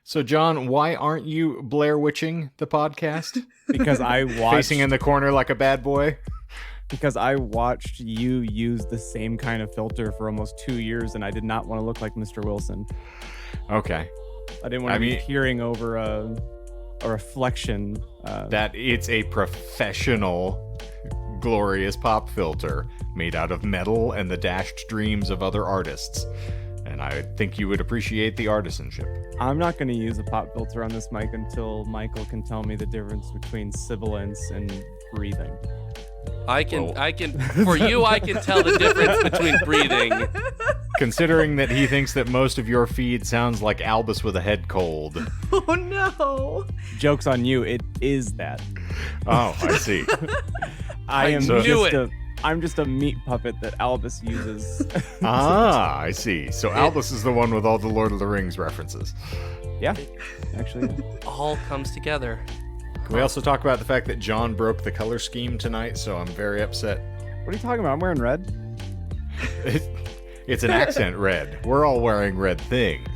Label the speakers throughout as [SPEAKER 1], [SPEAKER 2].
[SPEAKER 1] So, John, why aren't you Blair Witching the podcast?
[SPEAKER 2] Because I watched...
[SPEAKER 1] Facing in the corner like a bad boy?
[SPEAKER 2] Because I watched you use the same kind of filter for almost 2 years, and I did not want to look like Mr. Wilson.
[SPEAKER 1] Okay.
[SPEAKER 2] I didn't want to be peering over a reflection.
[SPEAKER 1] That it's a professional, glorious pop filter made out of metal and the dashed dreams of other artists. And I think you would appreciate the artisanship.
[SPEAKER 2] I'm not going to use a pop filter on this mic until Michael can tell me the difference between sibilance and breathing.
[SPEAKER 3] I can, for you, I can tell the difference between breathing.
[SPEAKER 1] Considering that he thinks that most of your feed sounds like Albus with a head cold.
[SPEAKER 4] Oh, no.
[SPEAKER 2] Joke's on you. It is that.
[SPEAKER 1] Oh, I see.
[SPEAKER 2] I'm just a meat puppet that Albus uses.
[SPEAKER 1] I see. So Albus is the one with all the Lord of the Rings references.
[SPEAKER 2] Yeah, actually.
[SPEAKER 3] It all comes together.
[SPEAKER 1] Can we also talk about the fact that John broke the color scheme tonight, so I'm very upset.
[SPEAKER 2] What are you talking about? I'm wearing red.
[SPEAKER 1] It's an accent red. We're all wearing red things.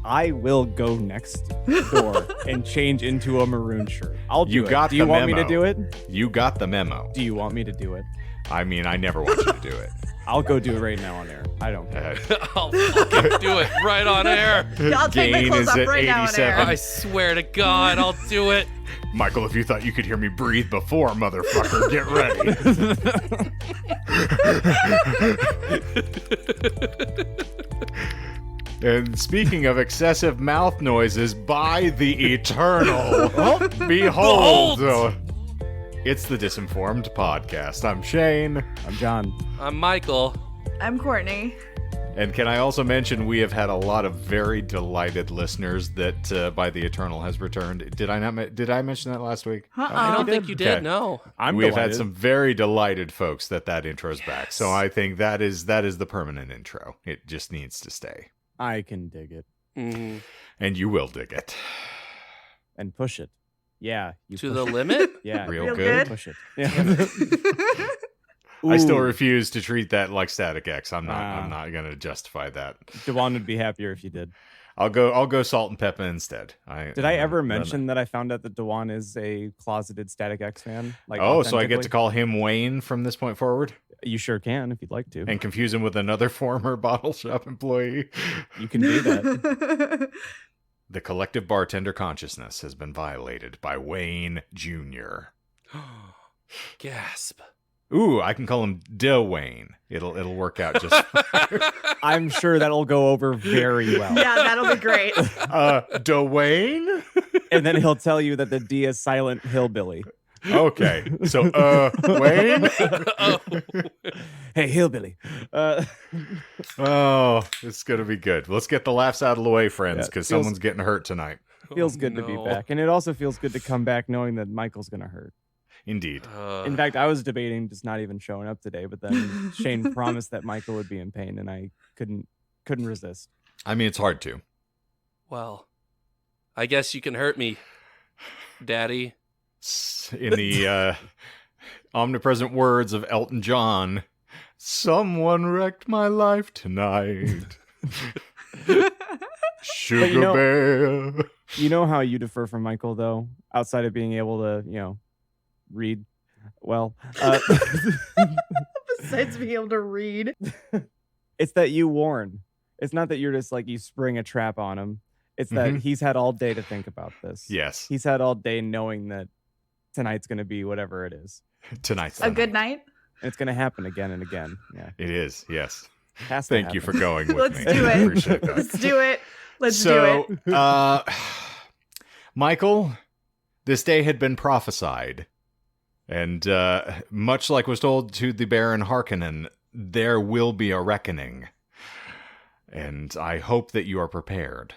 [SPEAKER 2] I will go next door and change into a maroon shirt. I'll do it.
[SPEAKER 1] Got
[SPEAKER 2] do you
[SPEAKER 1] the
[SPEAKER 2] want
[SPEAKER 1] memo.
[SPEAKER 2] me to do it?
[SPEAKER 1] You got the memo.
[SPEAKER 2] Do you want me to do it?
[SPEAKER 1] I mean, I never want you to do it.
[SPEAKER 2] I'll go do it right now on air. I don't care.
[SPEAKER 3] I'll fucking do it right on air.
[SPEAKER 4] I'll take my clothes off right now on air.
[SPEAKER 3] I swear to God, I'll do it.
[SPEAKER 1] Michael, if you thought you could hear me breathe before, motherfucker, get ready. And speaking of excessive mouth noises, by the eternal, behold! It's the Disinformed podcast. I'm Shane.
[SPEAKER 2] I'm John.
[SPEAKER 3] I'm Michael.
[SPEAKER 4] I'm Courtney.
[SPEAKER 1] And can I also mention we have had a lot of very delighted listeners that By the Eternal has returned. Did I mention that last week?
[SPEAKER 3] I don't think you did. Okay. No.
[SPEAKER 1] We have had some very delighted folks that intro's back. So I think that is the permanent intro. It just needs to stay.
[SPEAKER 2] I can dig it.
[SPEAKER 3] Mm-hmm.
[SPEAKER 1] And you will dig it.
[SPEAKER 2] And push it. Yeah.
[SPEAKER 3] To the limit?
[SPEAKER 2] Yeah.
[SPEAKER 1] Real good.
[SPEAKER 2] Push it. Yeah.
[SPEAKER 1] I still refuse to treat that like Static X. I'm not going to justify that.
[SPEAKER 2] Devon would be happier if you did.
[SPEAKER 1] I'll go Salt and Pepper instead.
[SPEAKER 2] Did I ever mention that I found out that Dewan is a closeted Static X fan?
[SPEAKER 1] So I get to call him Wayne from this point forward?
[SPEAKER 2] You sure can, if you'd like to.
[SPEAKER 1] And confuse him with another former bottle shop employee?
[SPEAKER 2] You can do that.
[SPEAKER 1] The collective bartender consciousness has been violated by Wayne Jr.
[SPEAKER 3] Gasp.
[SPEAKER 1] Ooh, I can call him Dwayne. It'll work out just fine.
[SPEAKER 2] I'm sure that'll go over very well.
[SPEAKER 4] Yeah, that'll be great.
[SPEAKER 1] Dwayne?
[SPEAKER 2] And then he'll tell you that the D is silent hillbilly.
[SPEAKER 1] Okay. So, Wayne?
[SPEAKER 2] Hey, hillbilly.
[SPEAKER 1] Oh, it's going to be good. Let's get the laughs out of the way, friends, because someone's getting hurt tonight.
[SPEAKER 2] Feels good to be back. And it also feels good to come back knowing that Michael's going to hurt.
[SPEAKER 1] Indeed.
[SPEAKER 2] In fact, I was debating just not even showing up today, but then Shane promised that Michael would be in pain, and I couldn't resist.
[SPEAKER 1] I mean, it's hard to.
[SPEAKER 3] Well, I guess you can hurt me, Daddy.
[SPEAKER 1] In the omnipresent words of Elton John, someone wrecked my life tonight. Sugar Bear.
[SPEAKER 2] You know how you differ from Michael, though, outside of being able to, read well.
[SPEAKER 4] Besides being able to read.
[SPEAKER 2] It's that you warn. It's not that you're just like you spring a trap on him. It's that he's had all day to think about this.
[SPEAKER 1] Yes.
[SPEAKER 2] He's had all day knowing that tonight's going to be whatever it is.
[SPEAKER 1] Tonight's
[SPEAKER 4] a good night.
[SPEAKER 2] And it's going to happen again and again. Yeah.
[SPEAKER 1] It is, yes.
[SPEAKER 2] Thank
[SPEAKER 1] you for going with
[SPEAKER 4] me.
[SPEAKER 1] Let's do it.
[SPEAKER 4] I appreciate that. Let's do it. Let's do it.
[SPEAKER 1] Michael, this day had been prophesied. And much like was told to the Baron Harkonnen, there will be a reckoning. And I hope that you are prepared.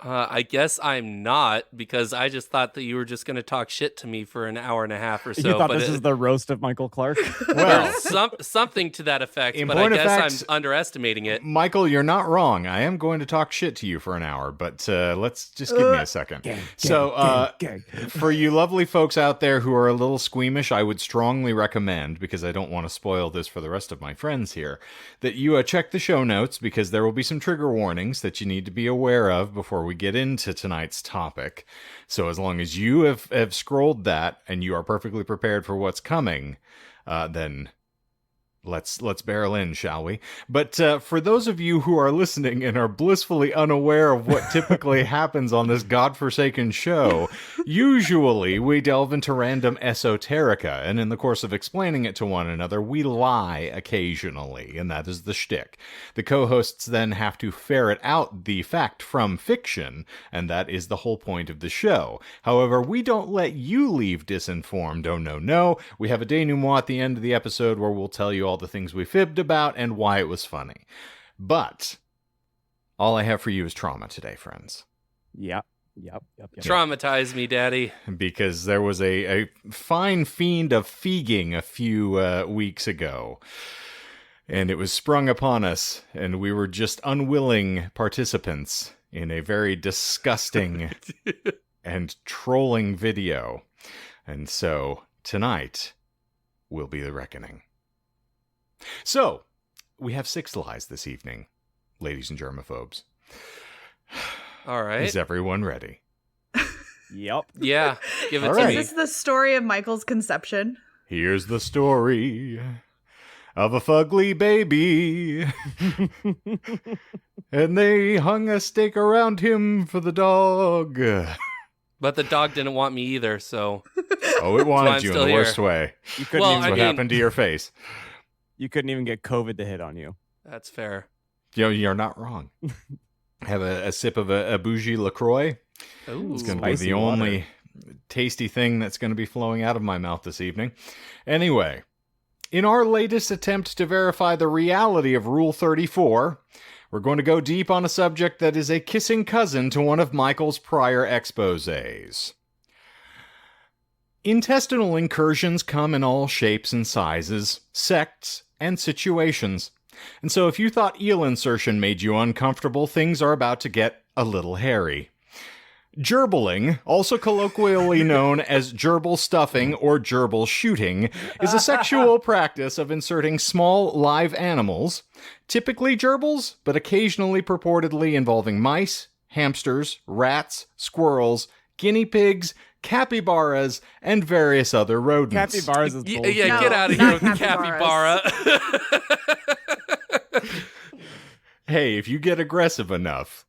[SPEAKER 3] I guess I'm not, because I just thought that you were just going to talk shit to me for an hour and a half or so.
[SPEAKER 2] You thought this is the roast of Michael Clark?
[SPEAKER 3] Well, something to that effect, but I guess I'm underestimating it.
[SPEAKER 1] Michael, you're not wrong. I am going to talk shit to you for an hour, but let's just give me a second. For you lovely folks out there who are a little squeamish, I would strongly recommend, because I don't want to spoil this for the rest of my friends here, that you check the show notes, because there will be some trigger warnings that you need to be aware of before we we get into tonight's topic. So as long as you have scrolled that and you are perfectly prepared for what's coming, then let's barrel in, shall we? But for those of you who are listening and are blissfully unaware of what typically happens on this godforsaken show, usually we delve into random esoterica, and in the course of explaining it to one another, we lie occasionally, and that is the shtick. The co-hosts then have to ferret out the fact from fiction, and that is the whole point of the show. However, we don't let you leave disinformed. Oh, no. We have a denouement at the end of the episode where we'll tell you all the things we fibbed about and why it was funny. But all I have for you is trauma today, friends.
[SPEAKER 2] Yep.
[SPEAKER 3] Traumatize me, Daddy.
[SPEAKER 1] Because there was a fine fiend of feeging a few weeks ago, and it was sprung upon us, and we were just unwilling participants in a very disgusting and trolling video. And so tonight will be the reckoning. So, we have 6 lies this evening, ladies and germaphobes.
[SPEAKER 3] All right.
[SPEAKER 1] Is everyone ready?
[SPEAKER 2] Yep.
[SPEAKER 3] Yeah, give it
[SPEAKER 1] All
[SPEAKER 3] to
[SPEAKER 1] right.
[SPEAKER 3] me.
[SPEAKER 4] Is this the story of Michael's conception?
[SPEAKER 1] Here's the story of a fugly baby. And they hung a stake around him for the dog.
[SPEAKER 3] But the dog didn't want me either, so...
[SPEAKER 1] Oh, it wanted
[SPEAKER 3] I'm
[SPEAKER 1] you in
[SPEAKER 3] still
[SPEAKER 1] the
[SPEAKER 3] here.
[SPEAKER 1] worst way.
[SPEAKER 2] You couldn't
[SPEAKER 3] Well,
[SPEAKER 2] even
[SPEAKER 1] That's what happened to your face.
[SPEAKER 2] you couldn't even get COVID to hit on you.
[SPEAKER 3] That's fair.
[SPEAKER 1] You're not wrong. Have a sip of a bougie LaCroix.
[SPEAKER 3] Ooh.
[SPEAKER 1] It's going to be
[SPEAKER 2] Spicy
[SPEAKER 1] the
[SPEAKER 2] water.
[SPEAKER 1] only tasty thing that's going to be flowing out of my mouth this evening. Anyway, in our latest attempt to verify the reality of Rule 34, we're going to go deep on a subject that is a kissing cousin to one of Michael's prior exposés. Intestinal incursions come in all shapes and sizes, sects, and situations. And so if you thought eel insertion made you uncomfortable, things are about to get a little hairy. Gerbiling, also colloquially known as gerbil stuffing or gerbil shooting, is a sexual practice of inserting small live animals, typically gerbils, but occasionally purportedly involving mice, hamsters, rats, squirrels, guinea pigs, capybaras, and various other rodents.
[SPEAKER 2] Capybaras is bullshit.
[SPEAKER 3] Yeah,
[SPEAKER 4] No,
[SPEAKER 3] get out of here
[SPEAKER 4] not
[SPEAKER 3] with the capybara.
[SPEAKER 1] Hey, if you get aggressive enough,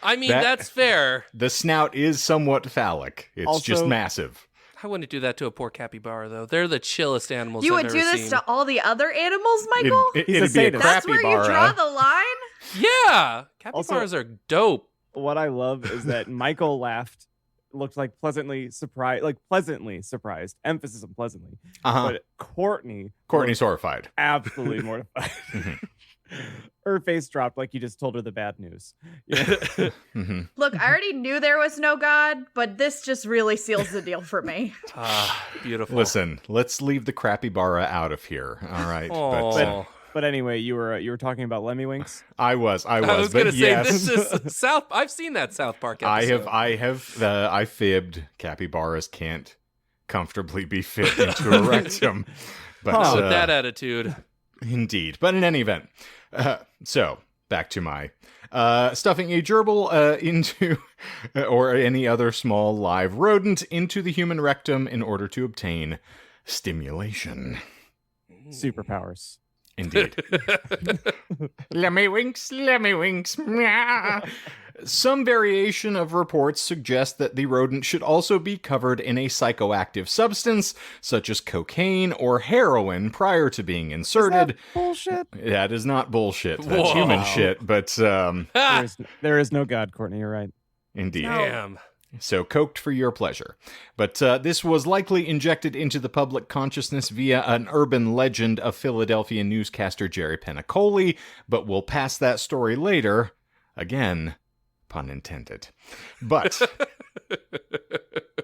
[SPEAKER 3] I mean,
[SPEAKER 1] That-
[SPEAKER 3] that's fair.
[SPEAKER 1] the snout is somewhat phallic. It's just
[SPEAKER 2] Also-
[SPEAKER 1] massive.
[SPEAKER 3] I wouldn't do that to a poor capybara, though. They're the chillest animals
[SPEAKER 4] You
[SPEAKER 3] I've
[SPEAKER 4] would
[SPEAKER 3] ever
[SPEAKER 4] do this
[SPEAKER 3] seen.
[SPEAKER 4] to all the other animals, Michael?
[SPEAKER 1] It'd
[SPEAKER 2] He's a
[SPEAKER 1] be a
[SPEAKER 2] sadist.
[SPEAKER 4] That's where you
[SPEAKER 1] capybara.
[SPEAKER 4] draw the line?
[SPEAKER 3] Yeah, capybaras are dope.
[SPEAKER 2] What I love is that Michael laughed, looked like pleasantly surprised, emphasis on pleasantly.
[SPEAKER 1] Uh-huh.
[SPEAKER 2] But Courtney
[SPEAKER 1] Courtney's
[SPEAKER 2] looked
[SPEAKER 1] horrified.
[SPEAKER 2] absolutely mortified. Her face dropped like you just told her the bad news. Yeah.
[SPEAKER 1] Mhm.
[SPEAKER 4] Look, I already knew there was no God, but this just really seals the deal for me.
[SPEAKER 3] Beautiful.
[SPEAKER 1] Listen, let's leave the capybara out of here. All right.
[SPEAKER 3] Aw.
[SPEAKER 2] But anyway, you were talking about Lemmy Winks.
[SPEAKER 1] I was.
[SPEAKER 3] I was
[SPEAKER 1] but
[SPEAKER 3] gonna say
[SPEAKER 1] yes,
[SPEAKER 3] this is South. I've seen that South Park episode.
[SPEAKER 1] I fibbed. Capybaras can't comfortably be fit into a rectum. But
[SPEAKER 3] Not with that attitude.
[SPEAKER 1] indeed. But in any event, so back to my stuffing a gerbil into, or any other small live rodent into the human rectum in order to obtain stimulation.
[SPEAKER 2] Superpowers.
[SPEAKER 1] Indeed. Lemmy winks, meow. Some variation of reports suggest that the rodent should also be covered in a psychoactive substance, such as cocaine or heroin, prior to being inserted.
[SPEAKER 2] Bullshit.
[SPEAKER 1] That is not bullshit. That's
[SPEAKER 3] Whoa.
[SPEAKER 1] human shit, but
[SPEAKER 2] There is no God, Courtney. You're right.
[SPEAKER 1] indeed.
[SPEAKER 3] Damn.
[SPEAKER 1] So coked for your pleasure. But this was likely injected into the public consciousness via an urban legend of Philadelphia newscaster Jerry Penacoli, but we'll pass that story later. Again, pun intended. But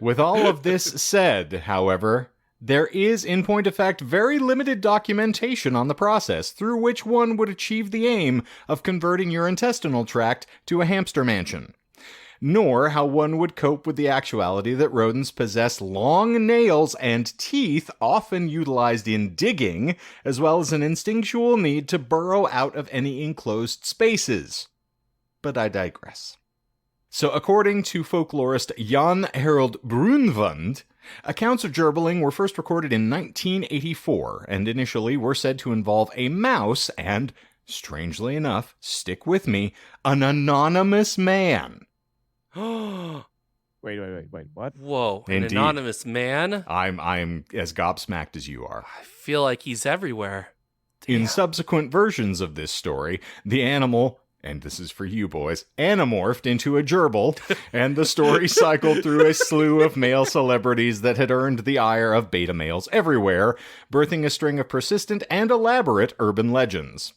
[SPEAKER 1] with all of this said, however, there is, in point of fact, very limited documentation on the process through which one would achieve the aim of converting your intestinal tract to a hamster mansion, nor how one would cope with the actuality that rodents possess long nails and teeth often utilized in digging, as well as an instinctual need to burrow out of any enclosed spaces. But I digress. So according to folklorist Jan Harold Brunvand, accounts of gerbiling were first recorded in 1984 and initially were said to involve a mouse and, strangely enough, stick with me, an anonymous man.
[SPEAKER 2] Wait, what?
[SPEAKER 3] Whoa, an
[SPEAKER 1] Indeed.
[SPEAKER 3] anonymous man?
[SPEAKER 1] I'm as gobsmacked as you are.
[SPEAKER 3] I feel like he's everywhere.
[SPEAKER 1] In
[SPEAKER 3] Damn.
[SPEAKER 1] subsequent versions of this story, the animal, and this is for you boys, anamorphed into a gerbil, and the story cycled through a slew of male celebrities that had earned the ire of beta males everywhere, birthing a string of persistent and elaborate urban legends.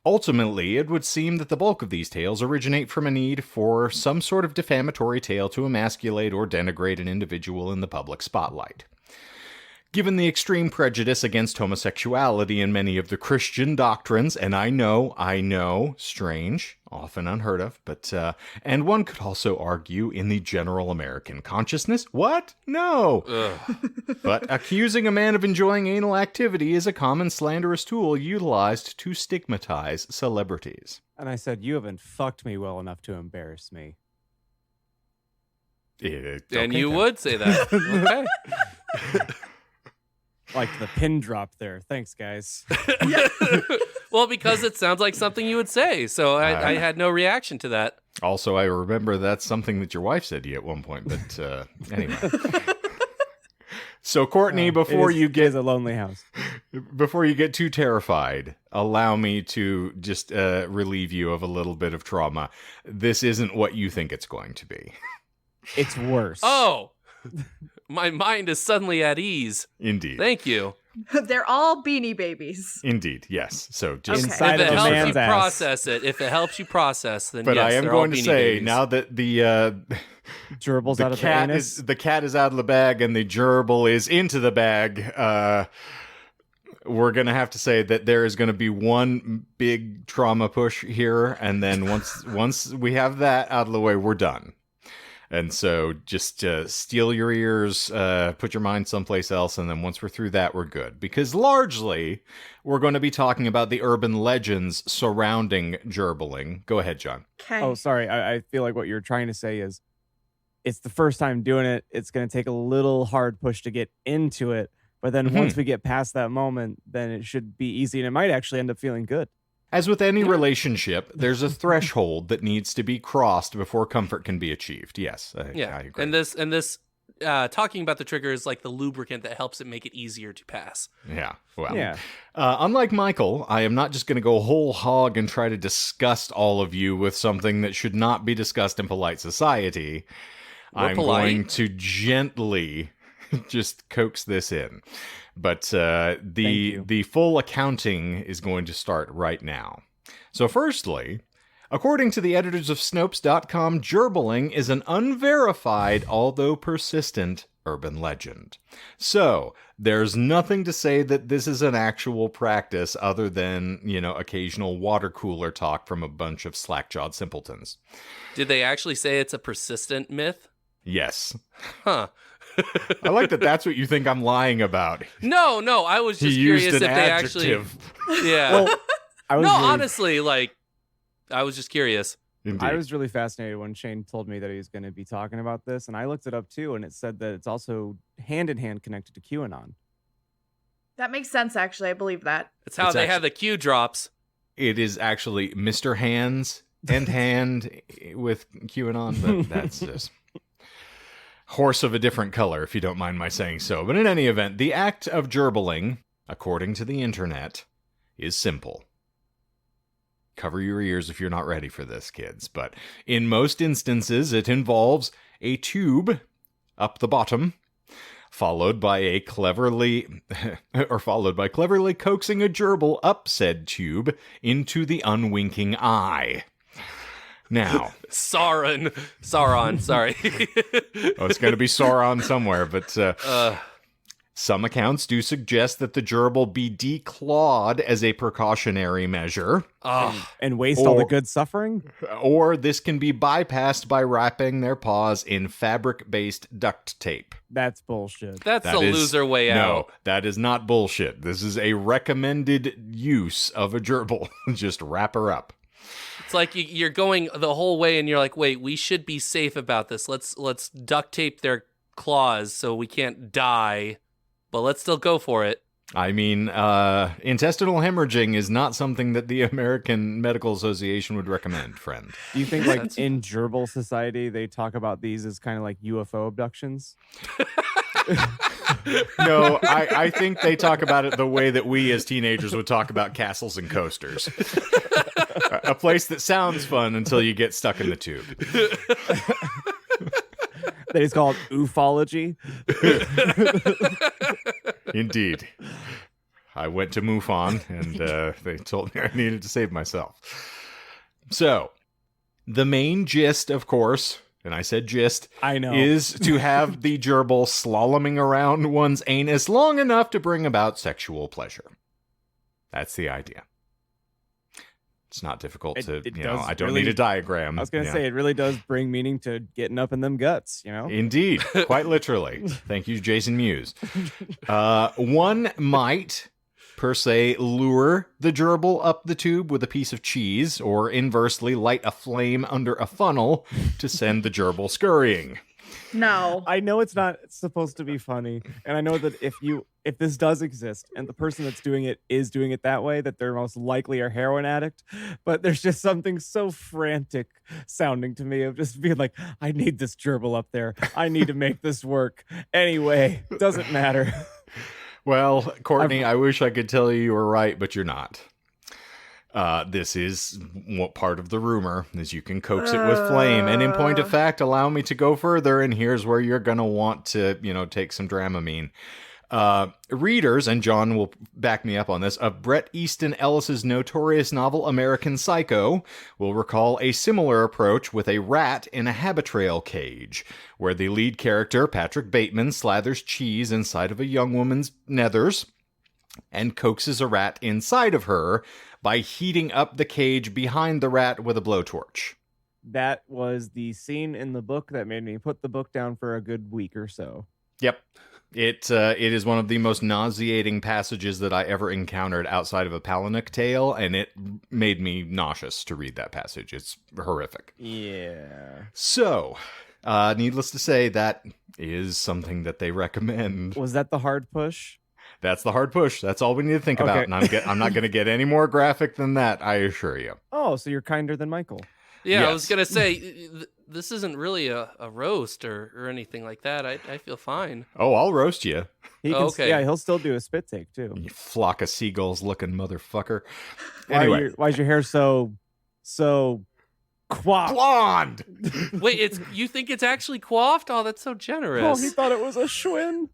[SPEAKER 1] Ultimately, it would seem that the bulk of these tales originate from a need for some sort of defamatory tale to emasculate or denigrate an individual in the public spotlight. Given the extreme prejudice against homosexuality in many of the Christian doctrines, and I know, strange, often unheard of, but, and one could also argue in the general American consciousness, what? No!
[SPEAKER 3] Ugh.
[SPEAKER 1] But accusing a man of enjoying anal activity is a common slanderous tool utilized to stigmatize celebrities.
[SPEAKER 2] And I said, you haven't fucked me well enough to embarrass me.
[SPEAKER 3] And
[SPEAKER 1] Okay,
[SPEAKER 3] you
[SPEAKER 1] then.
[SPEAKER 3] would say that. Okay.
[SPEAKER 2] Like the pin drop there. Thanks, guys.
[SPEAKER 3] Well, because it sounds like something you would say, so I had no reaction to that.
[SPEAKER 1] Also, I remember that's something that your wife said to you at one point, but anyway. So, Courtney, before you
[SPEAKER 2] It is
[SPEAKER 1] get
[SPEAKER 2] a lonely house.
[SPEAKER 1] too terrified, allow me to just relieve you of a little bit of trauma. This isn't what you think it's going to be.
[SPEAKER 2] It's worse.
[SPEAKER 3] Oh, my mind is suddenly at ease.
[SPEAKER 1] Indeed.
[SPEAKER 3] Thank you.
[SPEAKER 4] They're all Beanie Babies.
[SPEAKER 1] Indeed, yes. So just
[SPEAKER 4] Okay.
[SPEAKER 2] Inside
[SPEAKER 3] If
[SPEAKER 2] of
[SPEAKER 3] it
[SPEAKER 2] a
[SPEAKER 3] helps
[SPEAKER 2] man's
[SPEAKER 3] you
[SPEAKER 2] ass.
[SPEAKER 3] process it, then
[SPEAKER 1] but
[SPEAKER 3] yes,
[SPEAKER 1] I am
[SPEAKER 3] they're all
[SPEAKER 1] going to
[SPEAKER 3] Beanie
[SPEAKER 1] say
[SPEAKER 3] Babies.
[SPEAKER 1] now that the
[SPEAKER 2] Gerbils out of the
[SPEAKER 1] cat
[SPEAKER 2] anus.
[SPEAKER 1] the cat is out of the bag and the gerbil is into the bag. We're going to have to say that there is going to be one big trauma push here, and then once we have that out of the way, we're done. And so just steal your ears, put your mind someplace else, and then once we're through that, we're good. Because largely, we're going to be talking about the urban legends surrounding gerbiling. Go ahead, John.
[SPEAKER 4] Okay.
[SPEAKER 2] Oh, sorry. I feel like what you're trying to say is it's the first time doing it. It's going to take a little hard push to get into it. But then once we get past that moment, then it should be easy. And it might actually end up feeling good.
[SPEAKER 1] As with any relationship, there's a threshold that needs to be crossed before comfort can be achieved. Yes, I agree.
[SPEAKER 3] And this talking about the trigger is like the lubricant that helps it make it easier to pass.
[SPEAKER 1] Yeah, well,
[SPEAKER 2] Yeah.
[SPEAKER 1] unlike Michael, I am not just going to go whole hog and try to disgust all of you with something that should not be discussed in polite society. I'm
[SPEAKER 3] polite.
[SPEAKER 1] going to gently just coax this in. But the full accounting is going to start right now. So firstly, according to the editors of Snopes.com, gerbiling is an unverified, although persistent, urban legend. So there's nothing to say that this is an actual practice other than, occasional water cooler talk from a bunch of slack-jawed simpletons.
[SPEAKER 3] Did they actually say it's a persistent myth?
[SPEAKER 1] Yes.
[SPEAKER 3] Huh.
[SPEAKER 1] I like that that's what you think I'm lying about.
[SPEAKER 3] No, I was just
[SPEAKER 1] He used
[SPEAKER 3] curious
[SPEAKER 1] an
[SPEAKER 3] if they
[SPEAKER 1] adjective.
[SPEAKER 3] actually. Yeah.
[SPEAKER 2] Well, I was
[SPEAKER 3] honestly, I was just curious.
[SPEAKER 1] Indeed.
[SPEAKER 2] I was really fascinated when Shane told me that he was going to be talking about this, and I looked it up too, and it said that it's also hand in hand connected to QAnon.
[SPEAKER 4] That makes sense, actually. I believe that.
[SPEAKER 3] It's how
[SPEAKER 1] It's
[SPEAKER 3] they have the Q drops.
[SPEAKER 1] It is actually Mr. Hands and Hand with QAnon, but that's just horse of a different color, if you don't mind my saying so. But in any event, the act of gerbiling, according to the internet, is simple. Cover your ears if you're not ready for this, kids. But in most instances, it involves a tube up the bottom, followed by cleverly coaxing a gerbil up said tube into the unwinking eye. Now,
[SPEAKER 3] Sauron, sorry.
[SPEAKER 1] it's going to be Sauron somewhere, but some accounts do suggest that the gerbil be declawed as a precautionary measure,
[SPEAKER 2] And waste all the good suffering?
[SPEAKER 1] or this can be bypassed by wrapping their paws in fabric-based duct tape.
[SPEAKER 2] That's bullshit.
[SPEAKER 3] That's
[SPEAKER 1] That
[SPEAKER 3] the
[SPEAKER 1] is-
[SPEAKER 3] loser way
[SPEAKER 1] No,
[SPEAKER 3] out.
[SPEAKER 1] that is not bullshit. This is a recommended use of a gerbil. Just wrap her up.
[SPEAKER 3] It's like you're going the whole way, and you're like, wait, we should be safe about this. Let's duct tape their claws so we can't die, but let's still go for it.
[SPEAKER 1] I mean, intestinal hemorrhaging is not something that the American Medical Association would recommend, friend.
[SPEAKER 2] Do you think, like, in Gerbil society, they talk about these as kind of like UFO abductions?
[SPEAKER 1] No, I think they talk about it the way that we as teenagers would talk about castles and coasters. A place that sounds fun until you get stuck in the tube.
[SPEAKER 2] That is called ufology.
[SPEAKER 1] Indeed. I went to MUFON, and they told me I needed to save myself. So, the main gist, of course, and I said gist,
[SPEAKER 2] I know,
[SPEAKER 1] is to have the gerbil slaloming around one's anus long enough to bring about sexual pleasure. That's the idea. It's not difficult to, I don't need a diagram.
[SPEAKER 2] I was going to say, it really does bring meaning to getting up in them guts, you know?
[SPEAKER 1] Indeed, quite literally. Thank you, Jason Mewes. One might, per se, lure the gerbil up the tube with a piece of cheese, or inversely, light a flame under a funnel to send the gerbil scurrying.
[SPEAKER 4] No.
[SPEAKER 2] I know it's not supposed to be funny, and I know that if this does exist and the person that's doing it is doing it that way, that they're most likely a heroin addict, but there's just something so frantic sounding to me of just being like, I need this gerbil up there. I need to make this work. Anyway, doesn't matter.
[SPEAKER 1] Well, Courtney, I wish I could tell you were right, but you're not. This is what part of the rumor is you can coax it with flame. And in point of fact, allow me to go further. And here's where you're going to want to, take some Dramamine. Readers, and John will back me up on this, of Bret Easton Ellis's notorious novel American Psycho will recall a similar approach with a rat in a Habitrail cage, where the lead character, Patrick Bateman, slathers cheese inside of a young woman's nethers and coaxes a rat inside of her by heating up the cage behind the rat with a blowtorch.
[SPEAKER 2] That was the scene in the book that made me put the book down for a good week or so.
[SPEAKER 1] Yep. It is one of the most nauseating passages that I ever encountered outside of a Palahniuk tale, and it made me nauseous to read that passage. It's horrific.
[SPEAKER 2] Yeah.
[SPEAKER 1] So, needless to say, that is something that they recommend.
[SPEAKER 2] Was that the hard push?
[SPEAKER 1] That's the hard push. That's all we need to think about, and I'm not going to get any more graphic than that, I assure you.
[SPEAKER 2] Oh, so you're kinder than Michael.
[SPEAKER 3] Yeah,
[SPEAKER 1] Yes.
[SPEAKER 3] I was going to say, this isn't really a roast or anything like that. I feel fine.
[SPEAKER 1] Oh, I'll roast you.
[SPEAKER 2] He can,
[SPEAKER 3] Okay.
[SPEAKER 2] Yeah, he'll still do a spit take, too.
[SPEAKER 1] You flock of seagulls looking motherfucker.
[SPEAKER 2] Anyway. Why is your hair so coiffed?
[SPEAKER 1] Blonde!
[SPEAKER 3] Wait, you think it's actually coiffed? Oh, that's so
[SPEAKER 2] Oh,
[SPEAKER 3] generous.
[SPEAKER 2] he thought it was a Schwinn.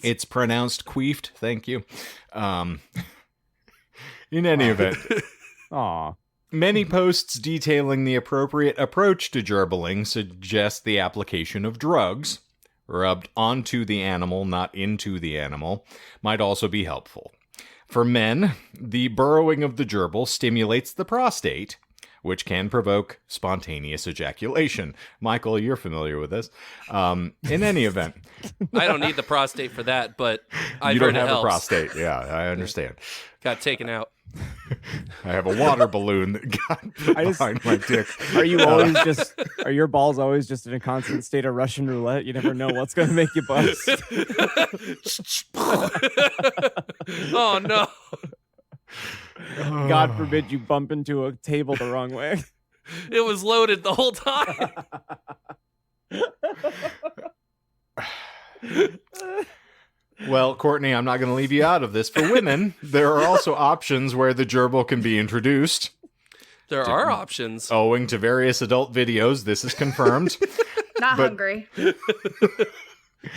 [SPEAKER 1] It's pronounced queefed, thank you. In any event,
[SPEAKER 2] Aw.
[SPEAKER 1] many posts detailing the appropriate approach to gerbiling suggest the application of drugs, rubbed onto the animal, not into the animal, might also be helpful. For men, the burrowing of the gerbil stimulates the prostate, which can provoke spontaneous ejaculation. Michael, you're familiar with this. In any event.
[SPEAKER 3] I don't need the prostate for that, but I've
[SPEAKER 1] You don't
[SPEAKER 3] heard it
[SPEAKER 1] have a
[SPEAKER 3] helps.
[SPEAKER 1] prostate. Yeah, I understand.
[SPEAKER 3] Got taken out.
[SPEAKER 1] I have a water balloon that got behind my dick.
[SPEAKER 2] Are your balls always just in a constant state of Russian roulette? You never know what's going to make you bust.
[SPEAKER 3] Oh, no.
[SPEAKER 2] God forbid you bump into a table the wrong way.
[SPEAKER 3] It was loaded the whole time.
[SPEAKER 1] Well, Courtney, I'm not going to leave you out of this. For women, there are also options where the gerbil can be introduced.
[SPEAKER 3] There are options.
[SPEAKER 1] Owing to various adult videos, this is confirmed.
[SPEAKER 4] Not
[SPEAKER 1] But-
[SPEAKER 4] hungry.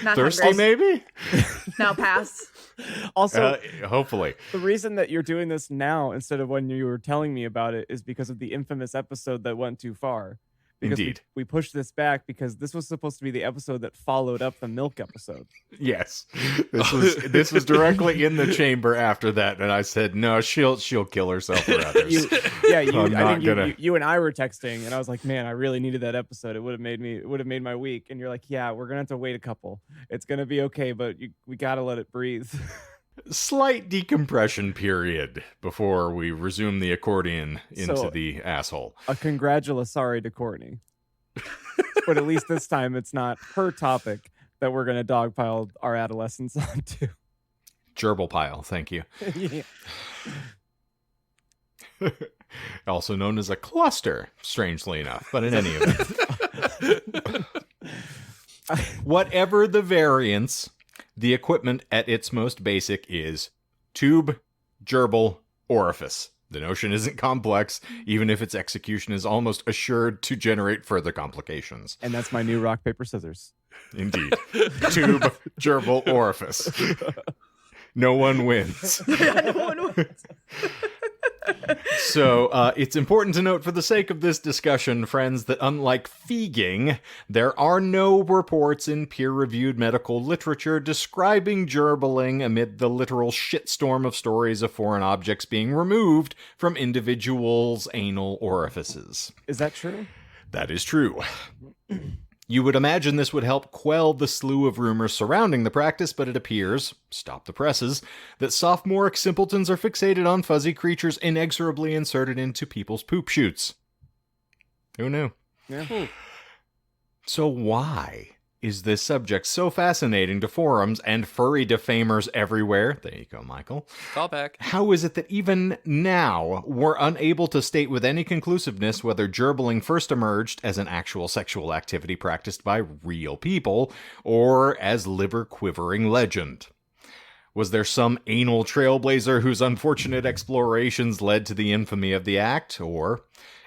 [SPEAKER 4] Not
[SPEAKER 1] Thirsty,
[SPEAKER 4] hungry.
[SPEAKER 1] maybe?
[SPEAKER 4] No, pass.
[SPEAKER 2] Also,
[SPEAKER 1] Hopefully.
[SPEAKER 2] the reason that you're doing this now instead of when you were telling me about it is because of the infamous episode that went too far. Because
[SPEAKER 1] Indeed.
[SPEAKER 2] we pushed this back because this was supposed to be the episode that followed up the milk episode.
[SPEAKER 1] Yes. This was directly in the chamber after that, and I said, no, she'll kill herself for others.
[SPEAKER 2] You and I were texting, and I was like, man, I really needed that episode. It would have made my week. And you're like, yeah, we're gonna have to wait a couple. It's gonna be okay, but we gotta let it breathe.
[SPEAKER 1] Slight decompression period before we resume the accordion into
[SPEAKER 2] So-
[SPEAKER 1] the asshole.
[SPEAKER 2] A congratulatory to Courtney. But at least this time it's not her topic that we're going to dogpile our adolescence onto.
[SPEAKER 1] Gerbil pile, thank you.
[SPEAKER 2] Yeah.
[SPEAKER 1] Also known as a cluster, strangely enough, but in any event. Whatever the variance, the equipment at its most basic is tube, gerbil, orifice. The notion isn't complex, even if its execution is almost assured to generate further complications.
[SPEAKER 2] And that's my new rock, paper, scissors.
[SPEAKER 1] Indeed. Tube, gerbil, orifice. No one wins.
[SPEAKER 4] No one wins.
[SPEAKER 1] So it's important to note for the sake of this discussion, friends, that unlike feeging, there are no reports in peer-reviewed medical literature describing gerbiling amid the literal shitstorm of stories of foreign objects being removed from individuals' anal orifices.
[SPEAKER 2] Is that true?
[SPEAKER 1] That is true. You would imagine this would help quell the slew of rumors surrounding the practice, but it appears, stop the presses, that sophomoric simpletons are fixated on fuzzy creatures inexorably inserted into people's poop chutes. Who knew?
[SPEAKER 2] Yeah.
[SPEAKER 1] So why is this subject so fascinating to forums and furry defamers everywhere? There you go, Michael.
[SPEAKER 3] Call back.
[SPEAKER 1] How is it that even now we're unable to state with any conclusiveness whether gerbiling first emerged as an actual sexual activity practiced by real people or as liver-quivering legend? Was there some anal trailblazer whose unfortunate explorations led to the infamy of the act? Or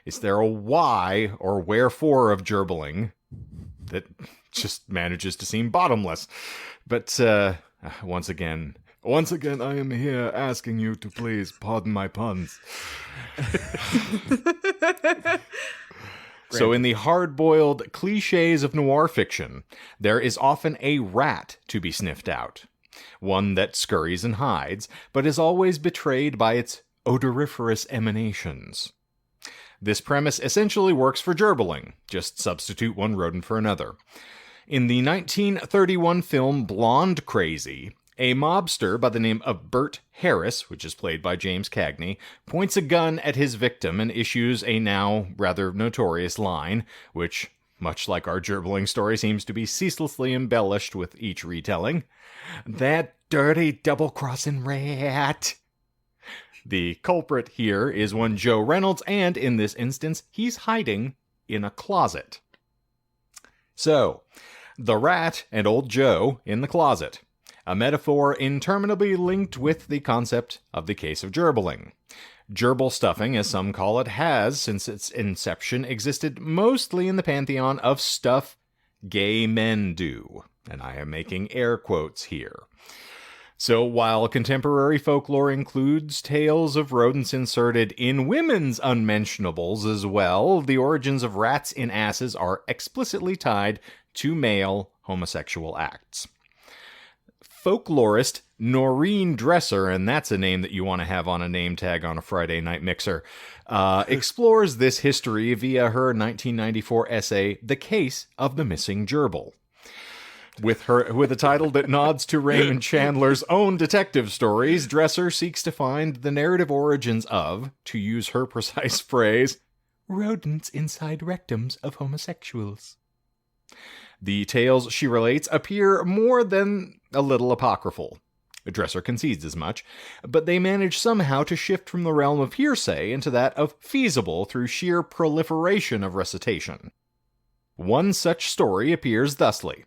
[SPEAKER 1] is there a why or wherefore of gerbiling that just manages to seem bottomless? But once again, I am here asking you to please pardon my puns. So in the hard-boiled cliches of noir fiction, there is often a rat to be sniffed out. One that scurries and hides, but is always betrayed by its odoriferous emanations. This premise essentially works for gerbiling. Just substitute one rodent for another. In the 1931 film Blonde Crazy, a mobster by the name of Bert Harris, which is played by James Cagney, points a gun at his victim and issues a now rather notorious line, which, much like our gerbiling story, seems to be ceaselessly embellished with each retelling. "That dirty double-crossing rat." The culprit here is one Joe Reynolds, and in this instance, he's hiding in a closet. So, the rat and old Joe in the closet. A metaphor interminably linked with the concept of the case of gerbiling. Gerbil stuffing, as some call it, has, since its inception, existed mostly in the pantheon of stuff gay men do. And I am making air quotes here. So while contemporary folklore includes tales of rodents inserted in women's unmentionables as well, the origins of rats in asses are explicitly tied to male homosexual acts. Folklorist Noreen Dresser, and that's a name that you want to have on a name tag on a Friday night mixer, explores this history via her 1994 essay, The Case of the Missing Gerbil. With a title that nods to Raymond Chandler's own detective stories, Dresser seeks to find the narrative origins of, to use her precise phrase, rodents inside rectums of homosexuals. The tales she relates appear more than a little apocryphal. Dresser concedes as much, but they manage somehow to shift from the realm of hearsay into that of feasible through sheer proliferation of recitation. One such story appears thusly.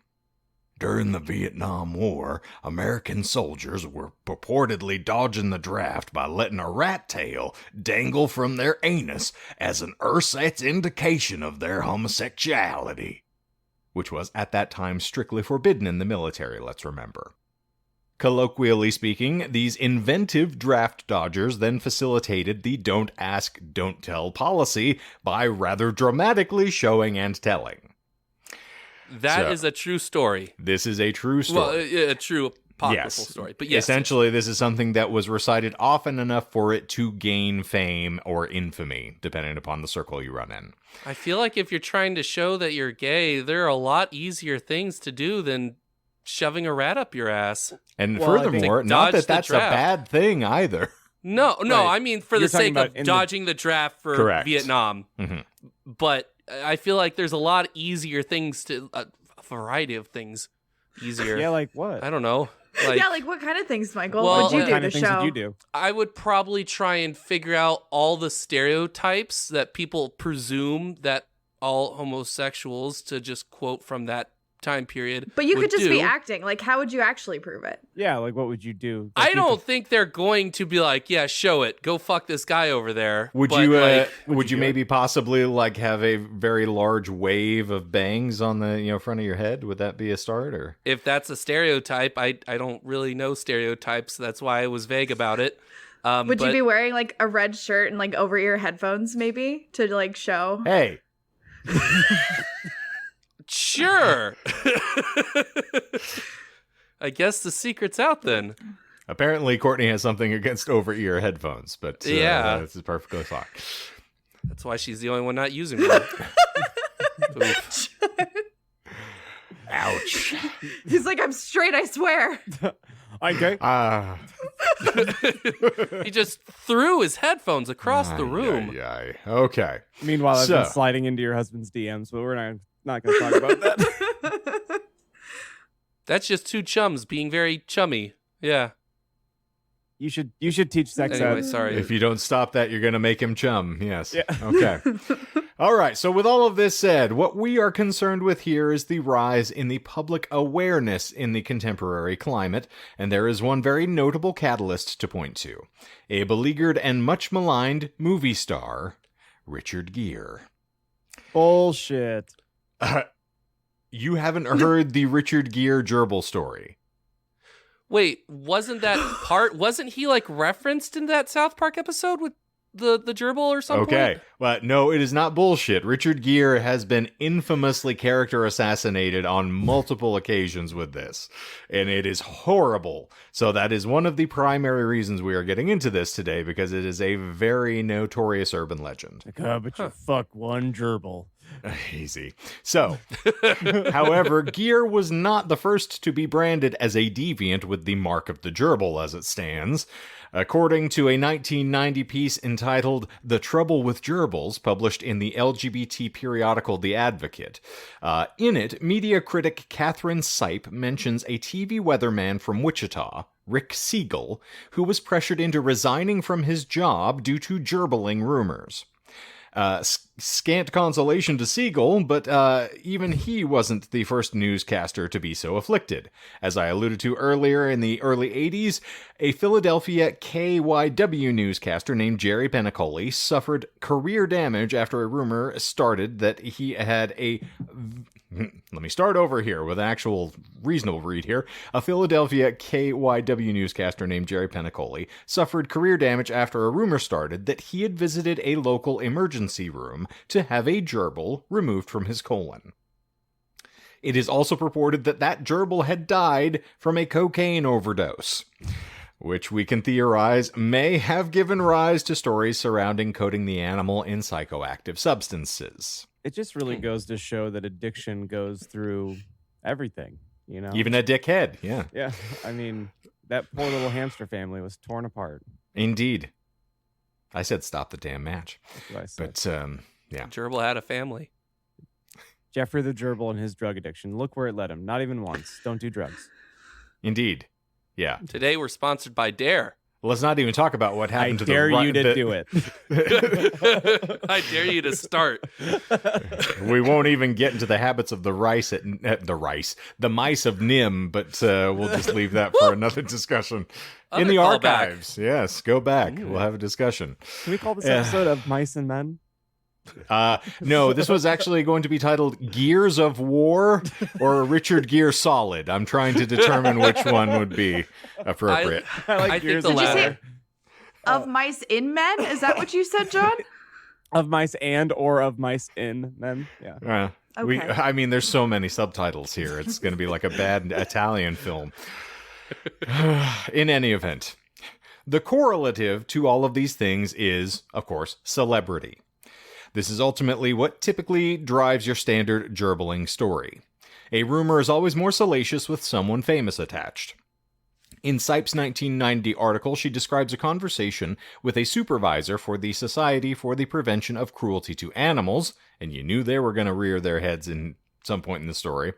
[SPEAKER 1] During the Vietnam War, American soldiers were purportedly dodging the draft by letting a rat tail dangle from their anus as an ersatz indication of their homosexuality, which was at that time strictly forbidden in the military, let's remember. Colloquially speaking, these inventive draft dodgers then facilitated the don't ask, don't tell policy by rather dramatically showing and telling.
[SPEAKER 3] That is a true story.
[SPEAKER 1] This is a true story.
[SPEAKER 3] Well, a true apocryphal story. But yes.
[SPEAKER 1] Essentially, this is something that was recited often enough for it to gain fame or infamy, depending upon the circle you run in.
[SPEAKER 3] I feel like if you're trying to show that you're gay, there are a lot easier things to do than shoving a rat up your ass.
[SPEAKER 1] And
[SPEAKER 2] Well, I think-
[SPEAKER 1] furthermore,
[SPEAKER 3] Like,
[SPEAKER 1] not
[SPEAKER 3] dodge
[SPEAKER 1] that
[SPEAKER 3] the
[SPEAKER 1] that's a
[SPEAKER 3] draft.
[SPEAKER 1] bad thing either.
[SPEAKER 3] No,
[SPEAKER 2] Right.
[SPEAKER 3] I mean for
[SPEAKER 2] You're
[SPEAKER 3] the
[SPEAKER 2] talking
[SPEAKER 3] sake
[SPEAKER 2] about
[SPEAKER 3] of
[SPEAKER 2] in the-
[SPEAKER 3] dodging the draft for
[SPEAKER 1] Correct.
[SPEAKER 3] Vietnam.
[SPEAKER 1] Mhm.
[SPEAKER 3] But I feel like there's a lot easier things to a variety of things easier.
[SPEAKER 2] Yeah, like what?
[SPEAKER 3] I don't know. Like,
[SPEAKER 4] yeah, like what kind of things, Michael?
[SPEAKER 3] Well,
[SPEAKER 4] What'd you
[SPEAKER 2] what
[SPEAKER 4] do
[SPEAKER 2] kind
[SPEAKER 4] to
[SPEAKER 2] of things
[SPEAKER 4] show?
[SPEAKER 2] did you do?
[SPEAKER 3] I would probably try and figure out all the stereotypes that people presume that all homosexuals, to just quote from that time period,
[SPEAKER 4] But you
[SPEAKER 3] would
[SPEAKER 4] could just be
[SPEAKER 3] do.
[SPEAKER 4] acting. Like, how would you actually prove it?
[SPEAKER 2] Yeah, like what would you do? Like,
[SPEAKER 3] I
[SPEAKER 2] you
[SPEAKER 3] don't think they're going to be like, yeah, show it. Go fuck this guy over there.
[SPEAKER 1] Would
[SPEAKER 3] But,
[SPEAKER 1] you
[SPEAKER 3] like,
[SPEAKER 1] would you
[SPEAKER 2] do
[SPEAKER 1] maybe possibly like have a very large wave of bangs on the front of your head? Would that be a start or?
[SPEAKER 3] if that's a stereotype, I don't really know stereotypes. That's why I was vague about it.
[SPEAKER 4] Would you
[SPEAKER 3] but
[SPEAKER 4] be wearing like a red shirt and like over ear headphones maybe to like show?
[SPEAKER 1] Hey,
[SPEAKER 3] Sure. I guess the secret's out then.
[SPEAKER 1] apparently Courtney has something against over-ear headphones, but
[SPEAKER 3] Yeah.
[SPEAKER 1] this is perfectly fine.
[SPEAKER 3] That's why she's the only one not using one. Oof.
[SPEAKER 1] Ouch.
[SPEAKER 4] He's like, I'm straight, I swear.
[SPEAKER 2] Okay.
[SPEAKER 1] Ah.
[SPEAKER 3] He just threw his headphones across the room.
[SPEAKER 1] Aye. Okay.
[SPEAKER 2] Meanwhile, I've been
[SPEAKER 1] So-
[SPEAKER 2] sliding into your husband's DMs, but we're not going to talk about that.
[SPEAKER 3] That's just two chums being very chummy. Yeah.
[SPEAKER 2] You should teach sex
[SPEAKER 3] Anyway,
[SPEAKER 2] ed.
[SPEAKER 3] sorry.
[SPEAKER 1] If you don't stop that, you're going to make him chum. Yes.
[SPEAKER 2] Yeah.
[SPEAKER 1] Okay. All right. So, with all of this said, what we are concerned with here is the rise in the public awareness in the contemporary climate, and there is one very notable catalyst to point to: a beleaguered and much maligned movie star, Richard Gere.
[SPEAKER 2] Bullshit.
[SPEAKER 1] You haven't heard the Richard Gere Gerbil story?
[SPEAKER 3] Wait, wasn't he like referenced in that South Park episode with the gerbil or something?
[SPEAKER 1] Okay, but no, it is not bullshit. Richard Gere has been infamously character assassinated on multiple occasions with this, and it is horrible. So that is one of the primary reasons we are getting into this today, because it is a very notorious urban legend.
[SPEAKER 2] Like, but you fuck one gerbil.
[SPEAKER 1] Easy. So, however, Gere was not the first to be branded as a deviant with the mark of the gerbil as it stands. According to a 1990 piece entitled The Trouble with Gerbils, published in the LGBT periodical The Advocate, in it, media critic Catherine Sipe mentions a TV weatherman from Wichita, Rick Siegel, who was pressured into resigning from his job due to gerbiling rumors. Scant consolation to Siegel, but even he wasn't the first newscaster to be so afflicted. As I alluded to earlier, in the early 80s, a Philadelphia KYW newscaster named Jerry Penacoli suffered career damage after a rumor started that he had a... Let me start over here with an actual reasonable read here. A Philadelphia KYW newscaster named Jerry Penacoli suffered career damage after a rumor started that he had visited a local emergency room to have a gerbil removed from his colon. It is also purported that that gerbil had died from a cocaine overdose, which we can theorize may have given rise to stories surrounding coating the animal in psychoactive substances.
[SPEAKER 2] It just really goes to show that addiction goes through everything, you know?
[SPEAKER 1] Even a dickhead, yeah.
[SPEAKER 2] Yeah. I mean, that poor little hamster family was torn apart.
[SPEAKER 1] Indeed. I said stop the damn match.
[SPEAKER 2] That's what I said.
[SPEAKER 1] But, yeah.
[SPEAKER 3] Gerbil had a family.
[SPEAKER 2] Jeffrey the gerbil and his drug addiction. Look where it led him. Not even once. Don't do drugs.
[SPEAKER 1] Indeed. Yeah.
[SPEAKER 3] Today we're sponsored by Dare.
[SPEAKER 1] Let's not even talk about what
[SPEAKER 2] I
[SPEAKER 1] happened to
[SPEAKER 2] dare
[SPEAKER 1] the
[SPEAKER 2] you to do it.
[SPEAKER 3] I dare you to start.
[SPEAKER 1] We won't even get into the habits of the mice of Nim, but we'll just leave that for another discussion. In
[SPEAKER 3] Other
[SPEAKER 1] the
[SPEAKER 3] callback.
[SPEAKER 1] archives. Yes, go back. We'll have a discussion.
[SPEAKER 2] Can we call this
[SPEAKER 1] Yeah.
[SPEAKER 2] episode of Mice and Men?
[SPEAKER 1] No, this was actually going to be titled Gears of War or Richard Gere Solid. I'm trying to determine which one would be appropriate.
[SPEAKER 2] I like
[SPEAKER 3] I think
[SPEAKER 2] Gears
[SPEAKER 3] the
[SPEAKER 2] of
[SPEAKER 4] Did you say
[SPEAKER 3] latter.
[SPEAKER 4] of mice in men? Is that what you said, John?
[SPEAKER 2] Of mice and or of mice in men. Yeah.
[SPEAKER 4] Okay.
[SPEAKER 1] I mean, there's so many subtitles here. It's going to be like a bad Italian film. In any event, the correlative to all of these things is, of course, celebrity. This is ultimately what typically drives your standard gerbiling story. A rumor is always more salacious with someone famous attached. In Sipe's 1990 article, she describes a conversation with a supervisor for the Society for the Prevention of Cruelty to Animals, and you knew they were going to rear their heads in some point in the story,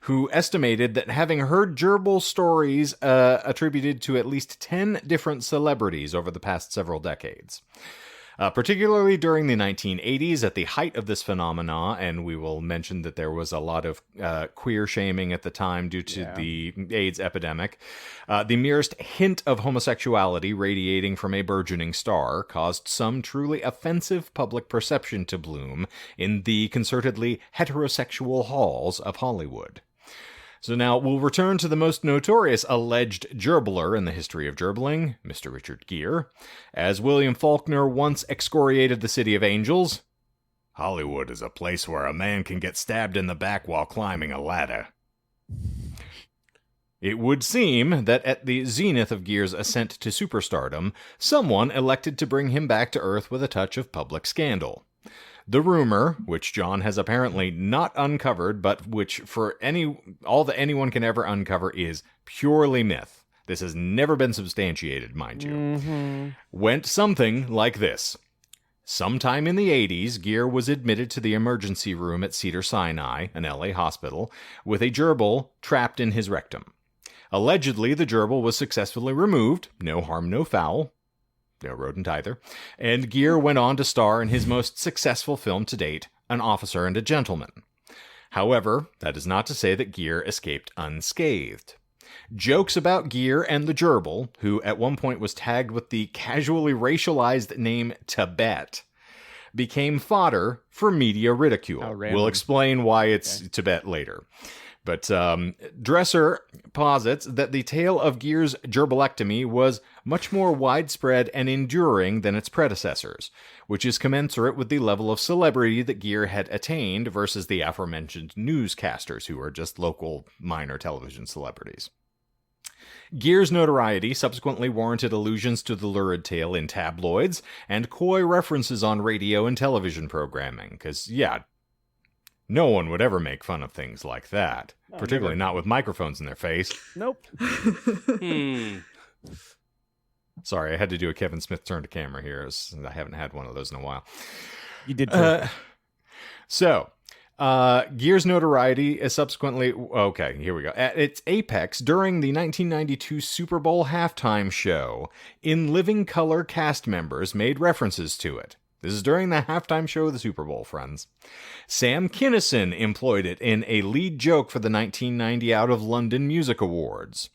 [SPEAKER 1] who estimated that having heard gerbil stories attributed to at least 10 different celebrities over the past several decades. Particularly during the 1980s, at the height of this phenomena, and we will mention that there was a lot of queer shaming at the time due to the AIDS epidemic, the merest hint of homosexuality radiating from a burgeoning star caused some truly offensive public perception to bloom in the concertedly heterosexual halls of Hollywood. So now we'll return to the most notorious alleged gerbiler in the history of gerbiling, Mr. Richard Gere. As William Faulkner once excoriated the City of Angels, Hollywood is a place where a man can get stabbed in the back while climbing a ladder. It would seem that at the zenith of Gere's ascent to superstardom, someone elected to bring him back to earth with a touch of public scandal. The rumor, which John has apparently not uncovered, but which for all that anyone can ever uncover is purely myth. This has never been substantiated, mind you. Went something like this. Sometime in the 80s, Gere was admitted to the emergency room at Cedars-Sinai, an LA hospital, with a gerbil trapped in his rectum. Allegedly, the gerbil was successfully removed, no harm, no foul. No rodent either. And Gere went on to star in his most successful film to date, An Officer and a Gentleman. However, that is not to say that Gere escaped unscathed. Jokes about Gere and the gerbil, who at one point was tagged with the casually racialized name Tibet, became fodder for media ridicule. We'll explain why it's Tibet later. But Dresser posits that the tale of Gere's gerbilectomy was much more widespread and enduring than its predecessors, which is commensurate with the level of celebrity that Gere had attained versus the aforementioned newscasters, who are just local minor television celebrities. Gere's notoriety subsequently warranted allusions to the lurid tale in tabloids and coy references on radio and television programming, because, no one would ever make fun of things like that, particularly not with microphones in their face.
[SPEAKER 2] Nope.
[SPEAKER 1] Sorry, I had to do a Kevin Smith turn to camera here. I haven't had one of those in a while.
[SPEAKER 2] You did.
[SPEAKER 1] Gere's notoriety is subsequently... Okay, here we go. At its apex during the 1992 Super Bowl halftime show, in living color cast members made references to it. This is during the halftime show of the Super Bowl, friends. Sam Kinison employed it in a lead joke for the 1990 Out of London Music Awards.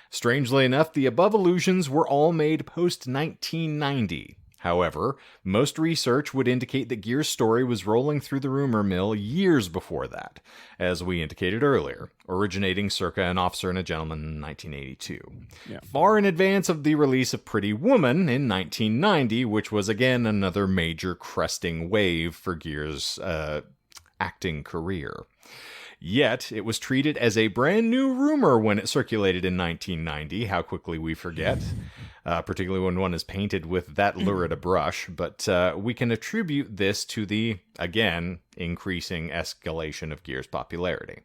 [SPEAKER 1] Strangely enough, the above allusions were all made post-1990. However, most research would indicate that Gere's story was rolling through the rumor mill years before that, as we indicated earlier, originating circa An Officer and a Gentleman in 1982. Far in advance of the release of Pretty Woman in 1990, which was again another major cresting wave for Gere's acting career. Yet, it was treated as a brand new rumor when it circulated in 1990. How quickly we forget, particularly when one is painted with that lurid a brush. But we can attribute this to the, again, increasing escalation of Gere's popularity.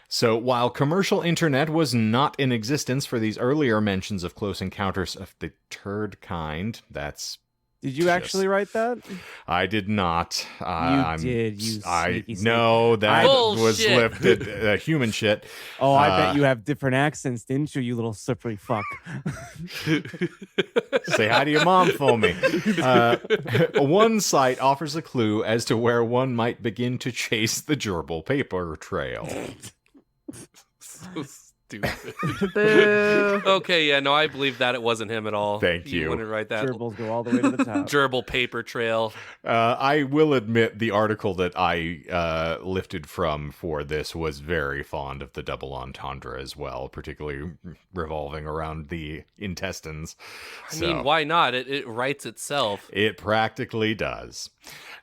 [SPEAKER 1] So, while commercial internet was not in existence for these earlier mentions of close encounters of the turd kind,
[SPEAKER 2] Did you actually write that?
[SPEAKER 1] I did not.
[SPEAKER 2] You did. You sneaky
[SPEAKER 1] know that
[SPEAKER 3] Bullshit.
[SPEAKER 1] was lifted. Human shit.
[SPEAKER 2] Oh, I bet you have different accents, didn't you, you little slippery fuck?
[SPEAKER 1] Say hi to your mom for me. One site offers a clue as to where one might begin to chase the gerbil paper trail.
[SPEAKER 3] So stupid.
[SPEAKER 4] Boo.
[SPEAKER 3] Okay, I believe that it wasn't him at all.
[SPEAKER 1] Thank you.
[SPEAKER 3] You want to write that?
[SPEAKER 2] Gerbils go all the way to the top.
[SPEAKER 3] Gerbil paper trail.
[SPEAKER 1] I will admit the article that I lifted from for this was very fond of the double entendre as well, particularly revolving around the intestines.
[SPEAKER 3] I mean, why not? It writes itself.
[SPEAKER 1] It practically does.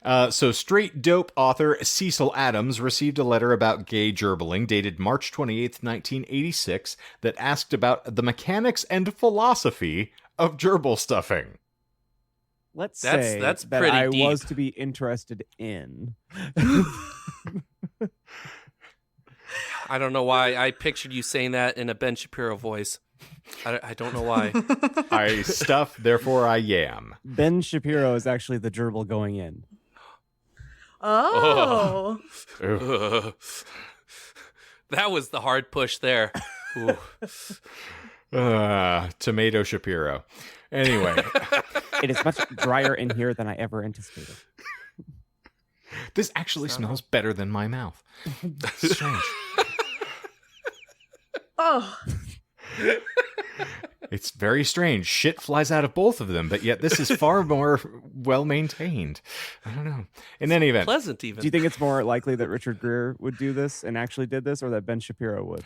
[SPEAKER 1] So straight dope author Cecil Adams received a letter about gay gerbiling dated March 28th, 1986 that asked about the mechanics and philosophy of gerbil stuffing.
[SPEAKER 2] Let's
[SPEAKER 3] That's
[SPEAKER 2] say that
[SPEAKER 3] pretty
[SPEAKER 2] I
[SPEAKER 3] deep.
[SPEAKER 2] was to be interested in.
[SPEAKER 3] I don't know why I pictured you saying that in a Ben Shapiro voice. I don't know why.
[SPEAKER 1] I stuff, therefore I yam.
[SPEAKER 2] Ben Shapiro is actually the gerbil going in.
[SPEAKER 4] Oh.
[SPEAKER 1] Ooh.
[SPEAKER 3] That was the hard push there. Ooh.
[SPEAKER 1] Tomato Shapiro. Anyway.
[SPEAKER 2] It is much drier in here than I ever anticipated.
[SPEAKER 1] This actually smells better than my mouth. It's strange.
[SPEAKER 4] Oh.
[SPEAKER 1] It's very strange. Shit flies out of both of them, but yet this is far more well maintained. I don't know. In any event,
[SPEAKER 3] Pleasant even.
[SPEAKER 2] Do you think it's more likely that Richard Gere would do this and actually did this, or that Ben Shapiro would?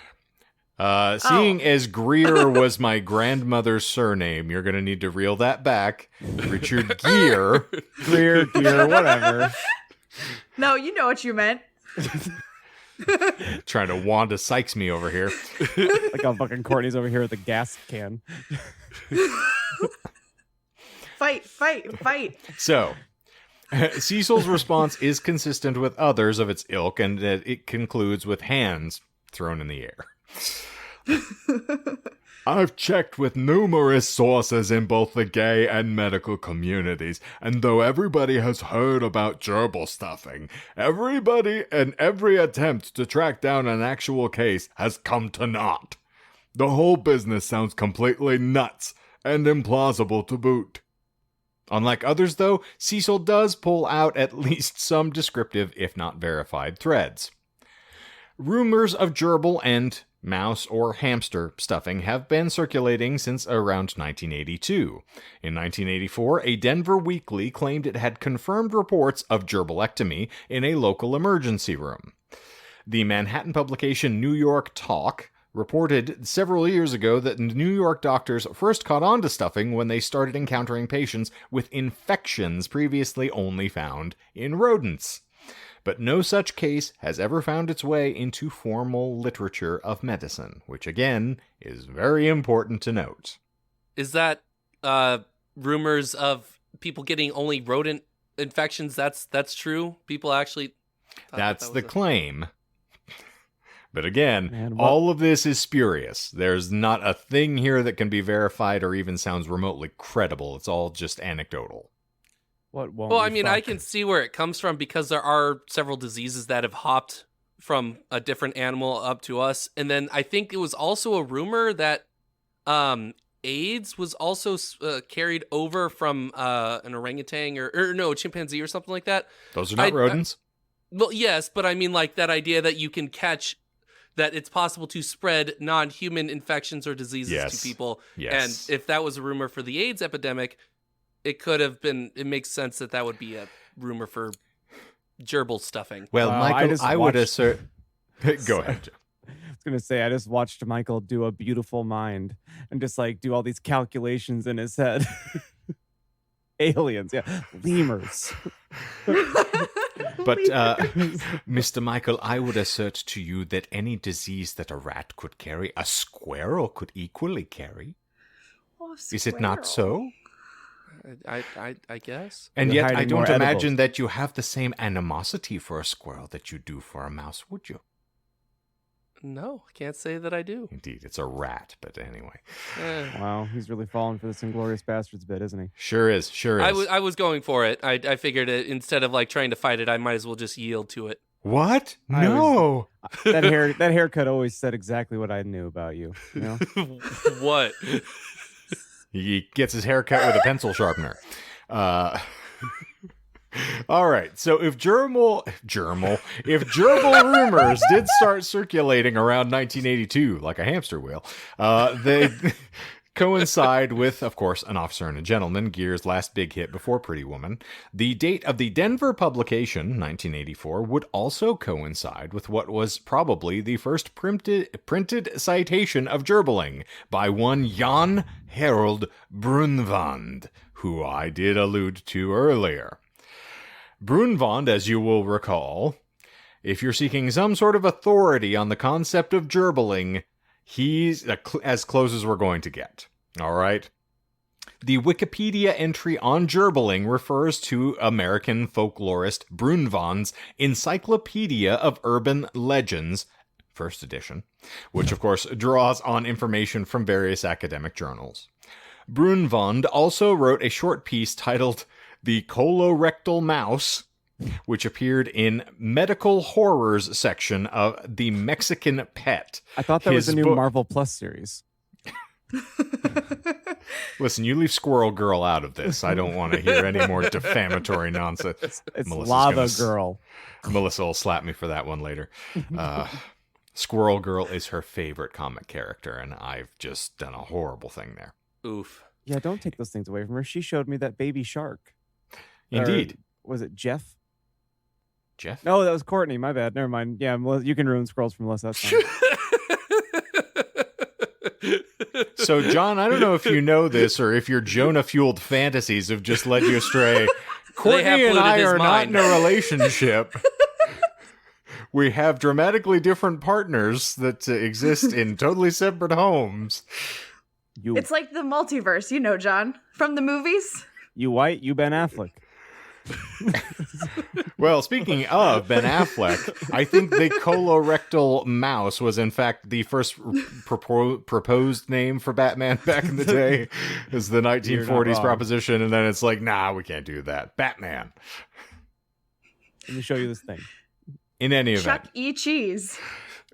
[SPEAKER 1] seeing as Greer was my grandmother's surname, you're going to need to reel that back. Richard Gere.
[SPEAKER 2] Gere, whatever.
[SPEAKER 4] No, you know what you meant.
[SPEAKER 1] Trying to Wanda Sykes me over here.
[SPEAKER 2] Like how fucking Courtney's over here with the gas can.
[SPEAKER 4] Fight.
[SPEAKER 1] So, Cecil's response is consistent with others of its ilk, and it concludes with hands thrown in the air. I've checked with numerous sources in both the gay and medical communities, and though everybody has heard about gerbil stuffing, everybody and every attempt to track down an actual case has come to naught. The whole business sounds completely nuts and implausible to boot. Unlike others, though, Cecil does pull out at least some descriptive, if not verified, threads. Rumors of gerbil and mouse or hamster stuffing have been circulating since around 1982. In 1984, a Denver weekly claimed it had confirmed reports of gerbilectomy in a local emergency room. The Manhattan publication New York Talk reported several years ago that New York doctors first caught on to stuffing when they started encountering patients with infections previously only found in rodents. But no such case has ever found its way into formal literature of medicine, which again is very important to note.
[SPEAKER 3] Is that rumors of people getting only rodent infections? That's true? People actually...
[SPEAKER 1] That's the claim. But again, all of this is spurious. There's not a thing here that can be verified or even sounds remotely credible. It's all just anecdotal.
[SPEAKER 2] What won't
[SPEAKER 3] Well,
[SPEAKER 2] we
[SPEAKER 3] I mean,
[SPEAKER 2] fuck?
[SPEAKER 3] I can see where it comes from because there are several diseases that have hopped from a different animal up to us. And then I think it was also a rumor that AIDS was also carried over from an orangutan or no, a chimpanzee or something like that.
[SPEAKER 1] Those are not rodents.
[SPEAKER 3] Well, yes, but I mean like that idea that you can catch, that it's possible to spread non-human infections or diseases to people.
[SPEAKER 1] Yes.
[SPEAKER 3] And if that was a rumor for the AIDS epidemic, it could have been, it makes sense that that would be a rumor for gerbil stuffing.
[SPEAKER 1] Well, Michael, I would assert... Go ahead, Joe.
[SPEAKER 2] I was going to say, I just watched Michael do a beautiful mind and just like do all these calculations in his head. Aliens, yeah. Lemurs.
[SPEAKER 1] But, Mr. Michael, I would assert to you that any disease that a rat could carry, a squirrel could equally carry.
[SPEAKER 4] Oh,
[SPEAKER 1] Is it not so?
[SPEAKER 3] I guess.
[SPEAKER 1] And
[SPEAKER 2] You're
[SPEAKER 1] yet I
[SPEAKER 2] hiding
[SPEAKER 1] don't
[SPEAKER 2] more
[SPEAKER 1] imagine
[SPEAKER 2] edibles.
[SPEAKER 1] that you have the same animosity for a squirrel that you do for a mouse, would you?
[SPEAKER 3] No, I can't say that I do.
[SPEAKER 1] Indeed, it's a rat, but anyway.
[SPEAKER 2] Wow, he's really falling for this Inglourious Bastards bit, isn't he?
[SPEAKER 1] Sure is.
[SPEAKER 3] I was going for it. I figured it, instead of like trying to fight it, I might as well just yield to it.
[SPEAKER 1] What?
[SPEAKER 2] I
[SPEAKER 1] No.
[SPEAKER 2] That haircut always said exactly what I knew about you. You know?
[SPEAKER 3] What?
[SPEAKER 1] He gets his hair cut with a pencil sharpener. All right. So if gerbil rumors did start circulating around 1982, like a hamster wheel, they coincide with, of course, An Officer and a Gentleman, Gere's last big hit before Pretty Woman. The date of the Denver publication, 1984, would also coincide with what was probably the first printed citation of gerbiling by one Jan Harold Brunvand, who I did allude to earlier. Brunvand, as you will recall, if you're seeking some sort of authority on the concept of gerbiling, he's as close as we're going to get. All right? The Wikipedia entry on gerbiling refers to American folklorist Brunvand's Encyclopedia of Urban Legends, first edition, which of course draws on information from various academic journals. Brunvand also wrote a short piece titled The Colorectal Mouse, which appeared in Medical Horrors section of The Mexican Pet.
[SPEAKER 2] I thought that was
[SPEAKER 1] His
[SPEAKER 2] a new
[SPEAKER 1] book-
[SPEAKER 2] Marvel Plus series.
[SPEAKER 1] Listen, you leave Squirrel Girl out of this. I don't want to hear any more defamatory nonsense.
[SPEAKER 2] It's
[SPEAKER 1] Melissa's
[SPEAKER 2] Lava
[SPEAKER 1] gonna
[SPEAKER 2] Girl.
[SPEAKER 1] Melissa will slap me for that one later. Squirrel Girl is her favorite comic character, and I've just done a horrible thing there.
[SPEAKER 3] Oof.
[SPEAKER 2] Yeah, don't take those things away from her. She showed me that baby shark.
[SPEAKER 1] Indeed.
[SPEAKER 2] Or was it Jeff?
[SPEAKER 1] Jeff?
[SPEAKER 2] No, that was Courtney. My bad. Never mind. Yeah, you can ruin scrolls from Melissa. That's fine.
[SPEAKER 1] So, John, I don't know if you know this or if your Jonah-fueled fantasies have just led you astray. Courtney
[SPEAKER 3] have
[SPEAKER 1] and
[SPEAKER 3] polluted
[SPEAKER 1] I
[SPEAKER 3] his
[SPEAKER 1] are not
[SPEAKER 3] mind.
[SPEAKER 1] in a relationship. We have dramatically different partners that exist in totally separate homes.
[SPEAKER 2] You,
[SPEAKER 4] It's like the multiverse, you know, John, from the movies.
[SPEAKER 2] you white, you Ben Affleck.
[SPEAKER 1] Well, speaking of Ben Affleck, I think the colorectal mouse was in fact the first proposed name for Batman back in the day. Is the 1940s
[SPEAKER 2] wrong.
[SPEAKER 1] proposition, and then it's like, nah, we can't do that. Batman.
[SPEAKER 2] Let me show you this thing.
[SPEAKER 1] In any event.
[SPEAKER 4] Chuck E. Cheese.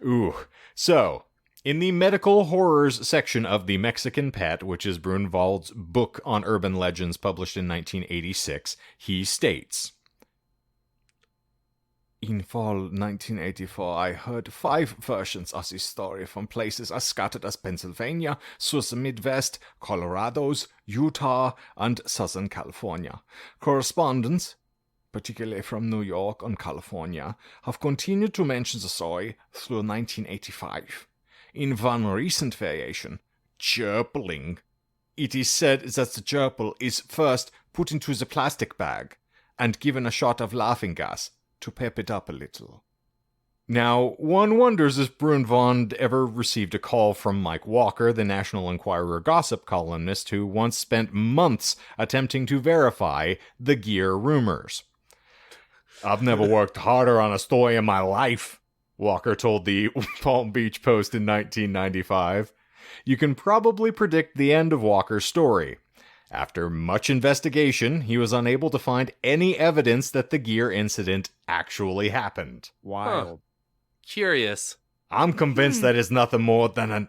[SPEAKER 1] Ooh. So, in the medical horrors section of The Mexican Pet, which is Brunvald's book on urban legends published in 1986, he states, in fall 1984, I heard 5 versions of this story from places as scattered as Pennsylvania, Swiss Midwest, Colorado's, Utah, and Southern California. Correspondents, particularly from New York and California, have continued to mention the story through 1985. In one recent variation, Gerbiling, it is said that the gerbil is first put into the plastic bag and given a shot of laughing gas to pep it up a little. Now, one wonders if Brunvand ever received a call from Mike Walker, the National Enquirer gossip columnist who once spent months attempting to verify the Gere rumors. I've never worked harder on a story in my life, Walker told the Palm Beach Post in 1995. You can probably predict the end of Walker's story. After much investigation, he was unable to find any evidence that the Gere incident actually happened.
[SPEAKER 2] Wild.
[SPEAKER 3] Curious.
[SPEAKER 1] I'm convinced that is nothing more than an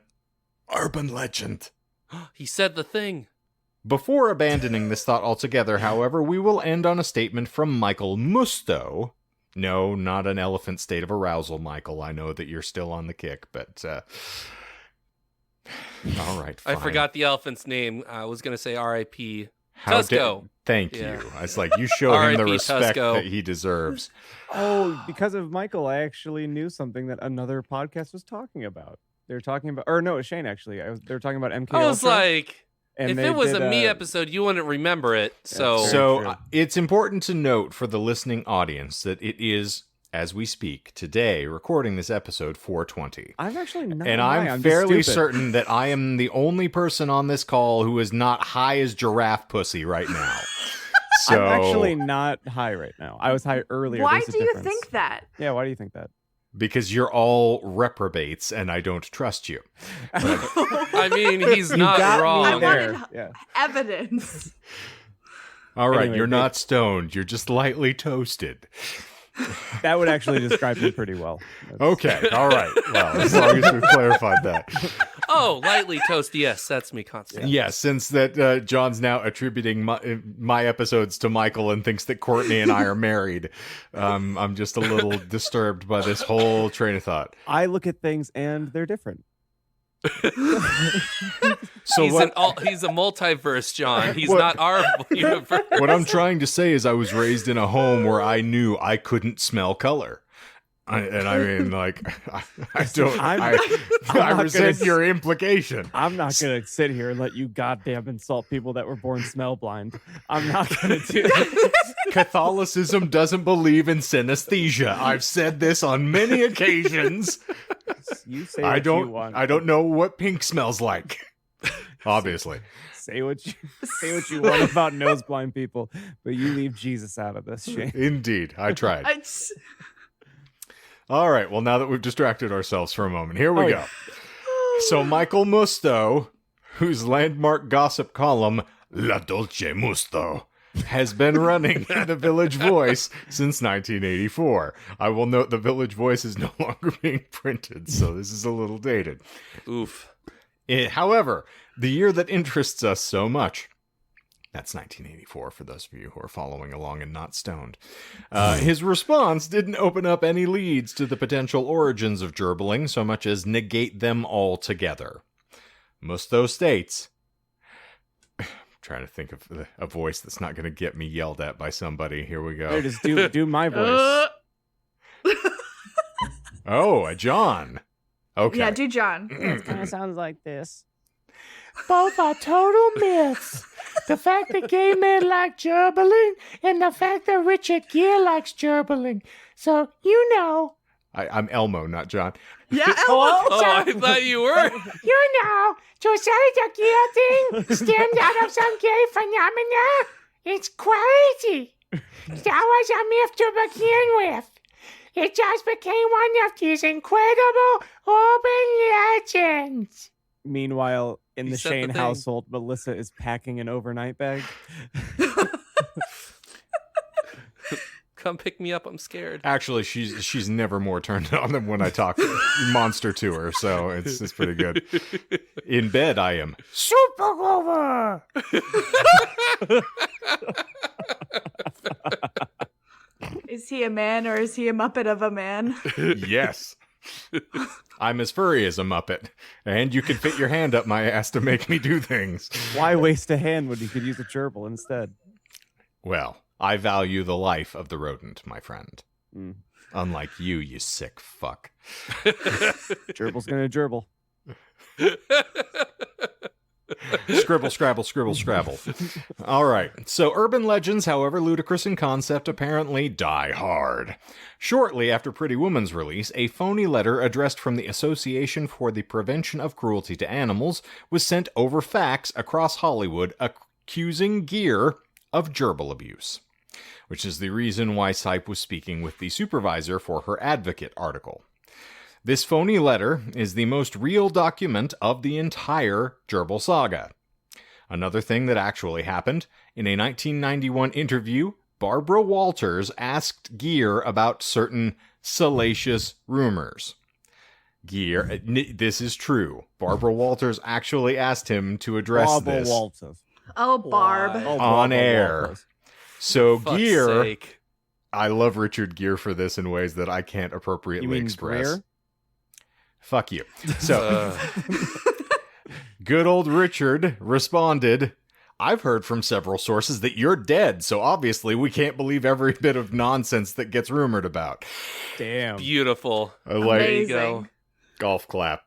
[SPEAKER 1] urban legend.
[SPEAKER 3] He said the thing.
[SPEAKER 1] Before abandoning this thought altogether, however, we will end on a statement from Michael Musto. No, not an elephant state of arousal, Michael. I know that you're still on the kick, but all right, fine.
[SPEAKER 3] I forgot the elephant's name. I was going to say R.I.P.
[SPEAKER 1] How
[SPEAKER 3] Tusco.
[SPEAKER 1] Thank
[SPEAKER 3] Yeah.
[SPEAKER 1] you. It's like you show him the
[SPEAKER 3] R.I.P.
[SPEAKER 1] respect
[SPEAKER 3] Tusco.
[SPEAKER 1] that he deserves.
[SPEAKER 2] Oh, because of Michael, I actually knew something that another podcast was talking about. They were talking about, or no, it was Shane actually. They were talking about MK
[SPEAKER 3] I was
[SPEAKER 2] Ultra,
[SPEAKER 3] like,
[SPEAKER 2] and
[SPEAKER 3] if
[SPEAKER 2] they
[SPEAKER 3] it was
[SPEAKER 2] did,
[SPEAKER 3] a me episode, you wouldn't remember it. So,
[SPEAKER 2] Very
[SPEAKER 1] So
[SPEAKER 2] true.
[SPEAKER 1] it's important to note for the listening audience that it is, as we speak today, recording this episode 420.
[SPEAKER 2] I'm actually not.
[SPEAKER 1] And
[SPEAKER 2] high,
[SPEAKER 1] I'm
[SPEAKER 2] just
[SPEAKER 1] fairly
[SPEAKER 2] stupid.
[SPEAKER 1] certain that I am the only person on this call who is not high as giraffe pussy right now. So
[SPEAKER 2] I'm actually not high right now. I was high earlier.
[SPEAKER 4] Why
[SPEAKER 2] There's a
[SPEAKER 4] do you
[SPEAKER 2] difference.
[SPEAKER 4] think that?
[SPEAKER 2] Yeah, why do you think that?
[SPEAKER 1] because you're all reprobates and I don't trust you.
[SPEAKER 3] I mean, he's not
[SPEAKER 2] got me
[SPEAKER 3] wrong.
[SPEAKER 4] I
[SPEAKER 2] there.
[SPEAKER 4] wanted
[SPEAKER 2] Yeah.
[SPEAKER 4] evidence.
[SPEAKER 1] All right,
[SPEAKER 2] Anyway,
[SPEAKER 1] you're
[SPEAKER 2] but-
[SPEAKER 1] not stoned. You're just lightly toasted.
[SPEAKER 2] That would actually describe me pretty well. That's-
[SPEAKER 1] Okay, all right. Well, as long as we've clarified that.
[SPEAKER 3] Oh, lightly toast. Yes, that's me constantly.
[SPEAKER 1] Yeah, since that John's now attributing my episodes to Michael and thinks that Courtney and I are married, I'm just a little disturbed by this whole train of thought.
[SPEAKER 2] I look at things and they're different.
[SPEAKER 1] So
[SPEAKER 3] he's
[SPEAKER 1] what,
[SPEAKER 3] he's a multiverse, John. He's
[SPEAKER 1] What-
[SPEAKER 3] not our universe.
[SPEAKER 1] what I'm trying to say is I was raised in a home where I knew I couldn't smell color. I mean, like, I don't.
[SPEAKER 2] I'm
[SPEAKER 1] I
[SPEAKER 2] not
[SPEAKER 1] resent
[SPEAKER 2] gonna-
[SPEAKER 1] your implication.
[SPEAKER 2] I'm not gonna sit here and let you goddamn insult people that were born smell blind. I'm not gonna do it.
[SPEAKER 1] Catholicism doesn't believe in synesthesia. I've said this on many occasions.
[SPEAKER 2] You say
[SPEAKER 1] I
[SPEAKER 2] what you want.
[SPEAKER 1] don't know what pink smells like. Obviously.
[SPEAKER 2] Say what you want about nose blind people, but you leave Jesus out of this, Shane.
[SPEAKER 1] Indeed. I tried.
[SPEAKER 4] It's-
[SPEAKER 1] All right, well, now that we've distracted ourselves for a moment, here we go. So Michael Musto, whose landmark gossip column, La Dolce Musto, has been running the Village Voice since 1984. I will note the Village Voice is no longer being printed, so this is a little dated.
[SPEAKER 3] Oof.
[SPEAKER 1] However, the year that interests us so much, that's 1984 for those of you who are following along and not stoned. His response didn't open up any leads to the potential origins of gerbiling so much as negate them altogether. Musto states, I'm trying to think of a voice that's not going to get me yelled at by somebody. Here we go.
[SPEAKER 2] Here, just do my voice.
[SPEAKER 1] Oh, a John. Okay.
[SPEAKER 4] Yeah, do John.
[SPEAKER 2] It kind of sounds like this.
[SPEAKER 5] Both are total myths. The fact that gay men like gerbiling and the fact that Richard Gere likes gerbiling. So, you know.
[SPEAKER 1] I'm Elmo, not John.
[SPEAKER 4] Yeah,
[SPEAKER 3] Oh, I thought you were.
[SPEAKER 5] You know, to say the Gere thing stems out of some gay phenomena, it's crazy. That was a myth to begin with. It just became one of these incredible urban legends.
[SPEAKER 2] Meanwhile, in
[SPEAKER 3] You
[SPEAKER 2] the
[SPEAKER 3] said the
[SPEAKER 2] Shane
[SPEAKER 3] thing.
[SPEAKER 2] household, Melissa is packing an overnight bag.
[SPEAKER 3] Come pick me up. I'm scared.
[SPEAKER 1] Actually, she's never more turned on than when I talk monster to her, so it's pretty good. In bed, I am
[SPEAKER 5] Super over.
[SPEAKER 4] Is he a man or is he a Muppet of a man?
[SPEAKER 1] yes. I'm as furry as a Muppet, and you can fit your hand up my ass to make me do things.
[SPEAKER 2] Why waste a hand when you could use a gerbil instead?
[SPEAKER 1] Well, I value the life of the rodent, my friend.
[SPEAKER 2] Mm.
[SPEAKER 1] Unlike you, you sick fuck.
[SPEAKER 2] Gerbil's gonna gerbil.
[SPEAKER 1] Scribble, scrabble, scribble, scrabble. All right. So urban legends, however ludicrous in concept, apparently die hard. Shortly after Pretty Woman's release, a phony letter addressed from the Association for the Prevention of Cruelty to Animals was sent over fax across Hollywood accusing Gere of gerbil abuse, which is the reason why Sipe was speaking with the supervisor for her Advocate article. This phony letter is the most real document of the entire gerbil saga. Another thing that actually happened, in a 1991 interview, Barbara Walters asked Gere about certain salacious rumors. Gere, this is true. Barbara Walters actually asked him to address
[SPEAKER 2] Barbara
[SPEAKER 1] this
[SPEAKER 2] Walters.
[SPEAKER 4] Oh, Barb.
[SPEAKER 3] Why?
[SPEAKER 2] Oh,
[SPEAKER 1] on
[SPEAKER 2] Barbara
[SPEAKER 1] air.
[SPEAKER 2] Walters.
[SPEAKER 1] So
[SPEAKER 3] Fuck's
[SPEAKER 1] Gere,
[SPEAKER 3] sake.
[SPEAKER 1] I love Richard Gere for this in ways that I can't
[SPEAKER 2] You
[SPEAKER 1] appropriately
[SPEAKER 2] mean
[SPEAKER 1] express.
[SPEAKER 2] Greer?
[SPEAKER 1] Fuck you. So,
[SPEAKER 3] Uh,
[SPEAKER 1] good old Richard responded, I've heard from several sources that you're dead, so obviously we can't believe every bit of nonsense that gets rumored about.
[SPEAKER 2] Damn.
[SPEAKER 3] beautiful.
[SPEAKER 1] Like,
[SPEAKER 3] There you go.
[SPEAKER 4] Amazing.
[SPEAKER 1] golf clap.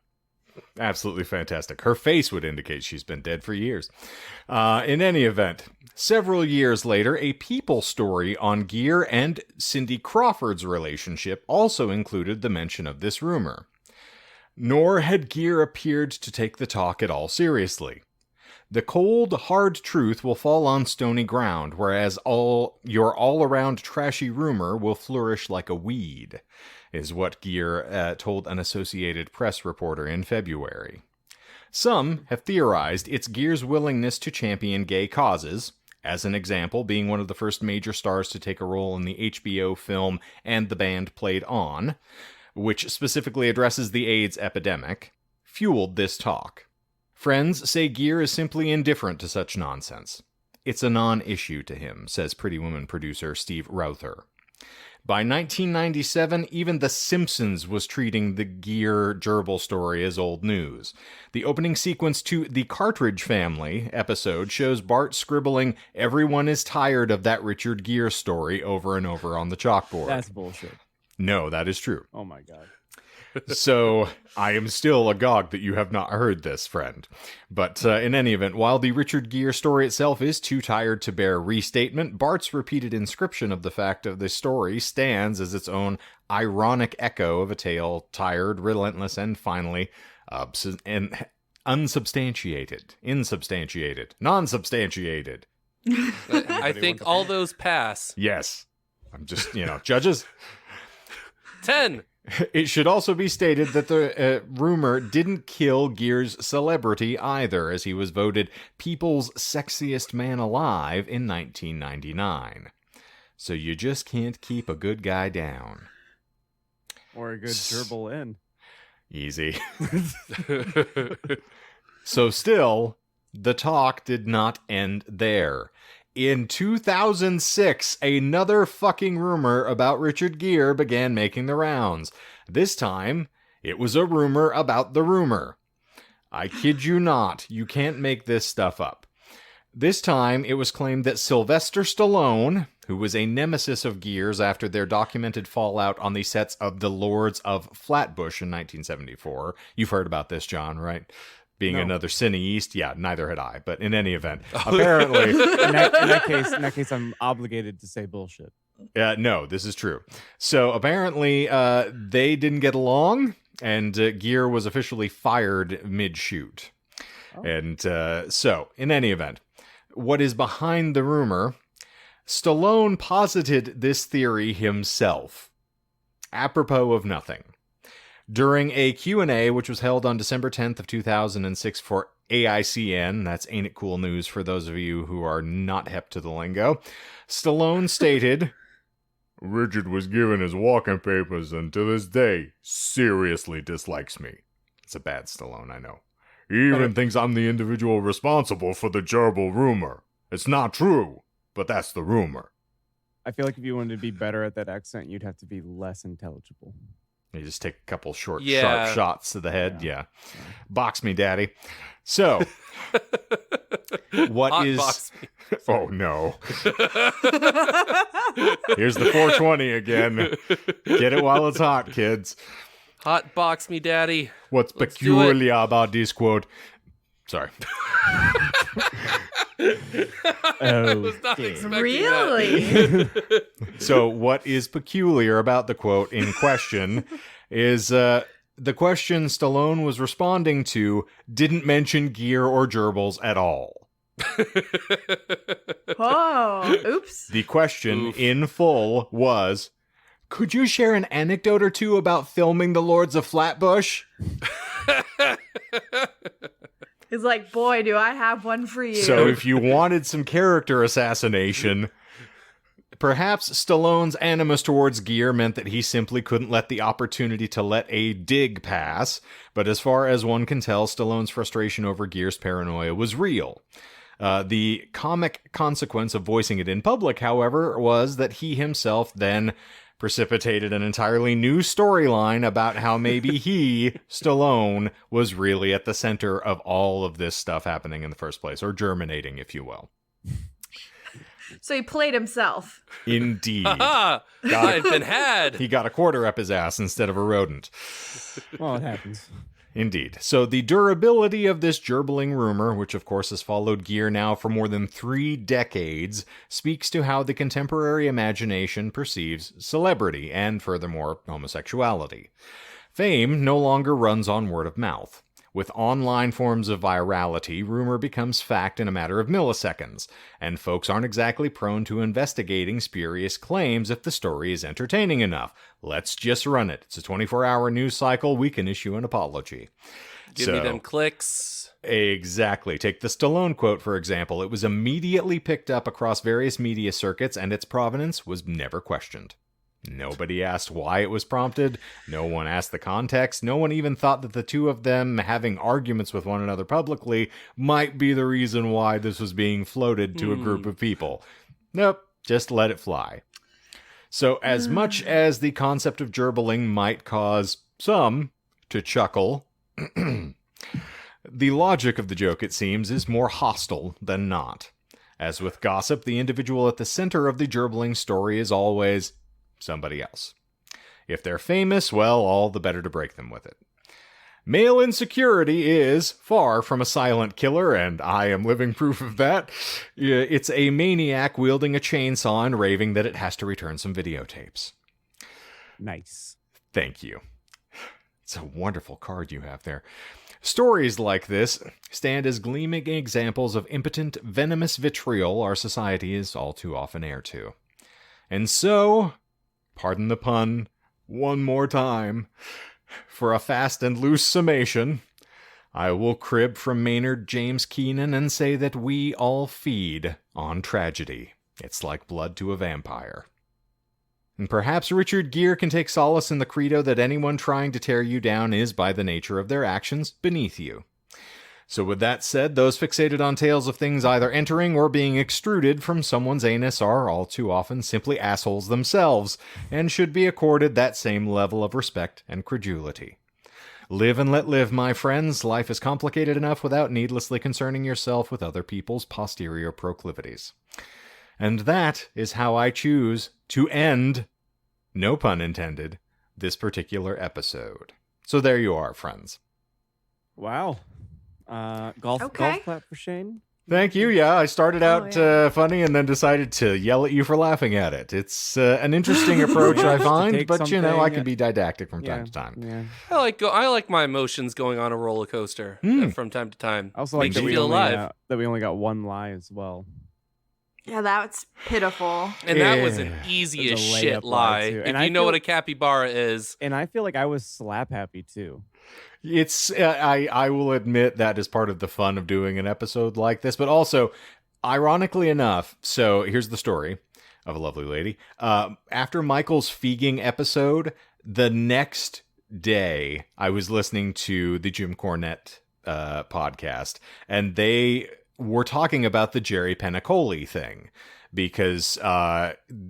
[SPEAKER 1] Absolutely fantastic. Her face would indicate she's been dead for years. In any event, several years later, a People story on Gere and Cindy Crawford's relationship also included the mention of this rumor. Nor had Gere appeared to take the talk at all seriously. The cold, hard truth will fall on stony ground, whereas your all-around trashy rumor will flourish like a weed, is what Gere told an Associated Press reporter in February. Some have theorized it's Gere's willingness to champion gay causes, as an example being one of the first major stars to take a role in the HBO film And the Band Played On, which specifically addresses the AIDS epidemic, fueled this talk. Friends say Gere is simply indifferent to such nonsense. It's a non-issue to him, says Pretty Woman producer Steve Routher. By 1997, even The Simpsons was treating the Gere gerbil story as old news. The opening sequence to The Cartridge Family episode shows Bart scribbling, "Everyone is tired of that Richard Gere story" over and over on the chalkboard.
[SPEAKER 2] That's bullshit.
[SPEAKER 1] No, that is true.
[SPEAKER 2] Oh my god.
[SPEAKER 1] So, I am still agog that you have not heard this, friend. But in any event, while the Richard Gere story itself is too tired to bear restatement, Bart's repeated inscription of the fact of the story stands as its own ironic echo of a tale tired, relentless, and finally unsubstantiated, insubstantiated, non-substantiated.
[SPEAKER 3] I think all those pass.
[SPEAKER 1] Yes. I'm just, judges.
[SPEAKER 3] 10,
[SPEAKER 1] It should also be stated that the rumor didn't kill Gere's celebrity either, as he was voted People's Sexiest Man Alive in 1999. So you just can't keep a good guy down.
[SPEAKER 2] Or a good gerbil in.
[SPEAKER 1] Easy. So still, the talk did not end there. In 2006, another fucking rumor about Richard Gere began making the rounds. This time, it was a rumor about the rumor. I kid you not, you can't make this stuff up. This time, it was claimed that Sylvester Stallone, who was a nemesis of Gere's after their documented fallout on the sets of The Lords of Flatbush in 1974. You've heard about this, John, right? Being
[SPEAKER 2] No.
[SPEAKER 1] another Cine East. Yeah, neither had I. But in any event, apparently...
[SPEAKER 2] In that case, I'm obligated to say bullshit.
[SPEAKER 1] No, this is true. So apparently they didn't get along, and Gere was officially fired mid-shoot.
[SPEAKER 2] Oh.
[SPEAKER 1] And so, in any event, what is behind the rumor... Stallone posited this theory himself, apropos of nothing. During a Q&A, which was held on December 10th of 2006 for AICN, that's Ain't It Cool News for those of you who are not hip to the lingo, Stallone stated, Richard was given his walking papers and to this day seriously dislikes me. It's a bad Stallone, I know. He even thinks I'm the individual responsible for the Gerbil rumor. It's not true, but that's the rumor.
[SPEAKER 2] I feel like if you wanted to be better at that accent, you'd have to be less intelligible.
[SPEAKER 1] You just take a couple sharp
[SPEAKER 3] Yeah.
[SPEAKER 1] shots to the head. Yeah. Box me, daddy. So, what
[SPEAKER 3] Hot
[SPEAKER 1] is...
[SPEAKER 3] box me.
[SPEAKER 1] Oh, no. Here's the 420 again. Get it while it's hot, kids.
[SPEAKER 3] Hot box me, daddy.
[SPEAKER 1] What's
[SPEAKER 3] Let's do
[SPEAKER 1] peculiar about this quote... Sorry.
[SPEAKER 3] I was not expecting
[SPEAKER 4] Really?
[SPEAKER 3] that.
[SPEAKER 1] So what is peculiar about the quote in question is the question Stallone was responding to didn't mention Gere or gerbils at all.
[SPEAKER 4] Oh, oops.
[SPEAKER 1] The question
[SPEAKER 3] Oof.
[SPEAKER 1] in full was, could you share an anecdote or two about filming The Lords of Flatbush?
[SPEAKER 4] He's like, boy, do I have one for you.
[SPEAKER 1] So if you wanted some character assassination, perhaps Stallone's animus towards Gere meant that he simply couldn't let the opportunity to let a dig pass, but as far as one can tell, Stallone's frustration over Gere's paranoia was real. The comic consequence of voicing it in public, however, was that he himself then precipitated an entirely new storyline about how maybe he, Stallone, was really at the center of all of this stuff happening in the first place, or germinating, if you will.
[SPEAKER 4] So he played himself.
[SPEAKER 1] Indeed.
[SPEAKER 3] Ah, I've been had.
[SPEAKER 1] He got a quarter up his ass instead of a rodent.
[SPEAKER 2] Well, it happens.
[SPEAKER 1] Indeed. So the durability of this gerbiling rumor, which of course has followed Gere now for more than 3 decades, speaks to how the contemporary imagination perceives celebrity and, furthermore, homosexuality. Fame no longer runs on word of mouth. With online forms of virality, rumor becomes fact in a matter of milliseconds, and folks aren't exactly prone to investigating spurious claims if the story is entertaining enough. Let's just run it. It's a 24-hour news cycle. We can issue an apology.
[SPEAKER 3] Give me them clicks.
[SPEAKER 1] Exactly. Take the Stallone quote, for example. It was immediately picked up across various media circuits, and its provenance was never questioned. Nobody asked why it was prompted. No one asked the context. No one even thought that the two of them having arguments with one another publicly might be the reason why this was being floated to a group of people. Nope, just let it fly. So as much as the concept of gerbiling might cause some to chuckle, the logic of the joke, it seems, is more hostile than not. As with gossip, the individual at the center of the gerbiling story is always somebody else. If they're famous, well, all the better to break them with it. Male insecurity is far from a silent killer, and I am living proof of that. It's a maniac wielding a chainsaw and raving that it has to return some videotapes.
[SPEAKER 2] Nice.
[SPEAKER 1] Thank you. It's a wonderful card you have there. Stories like this stand as gleaming examples of impotent, venomous vitriol our society is all too often heir to. And so, pardon the pun, one more time. For a fast and loose summation, I will crib from Maynard James Keenan and say that we all feed on tragedy. It's like blood to a vampire. And perhaps Richard Gere can take solace in the credo that anyone trying to tear you down is, by the nature of their actions, beneath you. So with that said, those fixated on tales of things either entering or being extruded from someone's anus are all too often simply assholes themselves, and should be accorded that same level of respect and credulity. Live and let live, my friends. Life is complicated enough without needlessly concerning yourself with other people's posterior proclivities. And that is how I choose to end, no pun intended, this particular episode. So there you are, friends.
[SPEAKER 2] Wow. Golf clap for Shane.
[SPEAKER 1] Thank you. Yeah, I started out funny and then decided to yell at you for laughing at it. It's an interesting approach, I find, but you know, I can be didactic from time to time.
[SPEAKER 2] Yeah.
[SPEAKER 3] I like my emotions going on a roller coaster from time to time.
[SPEAKER 2] I also like
[SPEAKER 3] Makes
[SPEAKER 2] that
[SPEAKER 3] you
[SPEAKER 2] we
[SPEAKER 3] feel
[SPEAKER 2] only
[SPEAKER 3] alive.
[SPEAKER 2] that we only got one lie as well.
[SPEAKER 4] Yeah, that's pitiful.
[SPEAKER 3] And that was an easy
[SPEAKER 2] There's
[SPEAKER 3] as
[SPEAKER 2] a
[SPEAKER 3] shit
[SPEAKER 2] layup lie,
[SPEAKER 3] lie.
[SPEAKER 2] too.
[SPEAKER 3] If
[SPEAKER 2] And
[SPEAKER 3] you
[SPEAKER 2] I
[SPEAKER 3] know
[SPEAKER 2] feel-
[SPEAKER 3] what a capybara is.
[SPEAKER 2] And I feel like I was slap happy too.
[SPEAKER 1] It's I will admit that is part of the fun of doing an episode like this, but also, ironically enough, so here's the story of a lovely lady. After Michael's Feeging episode, the next day I was listening to the Jim Cornette podcast, and they were talking about the Jerry Penacoli thing, because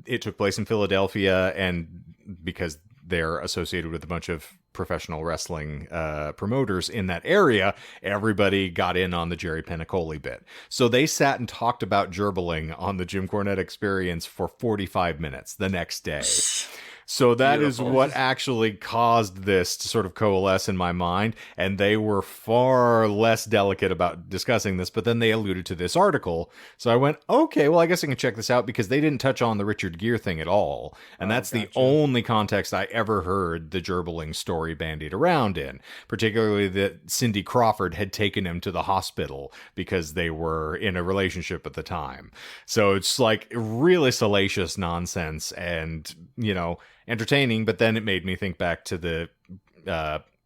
[SPEAKER 1] it took place in Philadelphia, and because they're associated with a bunch of professional wrestling promoters in that area, everybody got in on the Jerry Penacoli bit. So they sat and talked about gerbiling on the Jim Cornette Experience for 45 minutes the next day. So that
[SPEAKER 3] Beautiful.
[SPEAKER 1] is what actually caused this to sort of coalesce in my mind, and they were far less delicate about discussing this, but then they alluded to this article. So I went, okay, well, I guess I can check this out, because they didn't touch on the Richard Gere thing at all, and that's the only context I ever heard the Gerbiling story bandied around in, particularly that Cindy Crawford had taken him to the hospital because they were in a relationship at the time. So it's like really salacious nonsense, and, you know, entertaining, but then it made me think back to the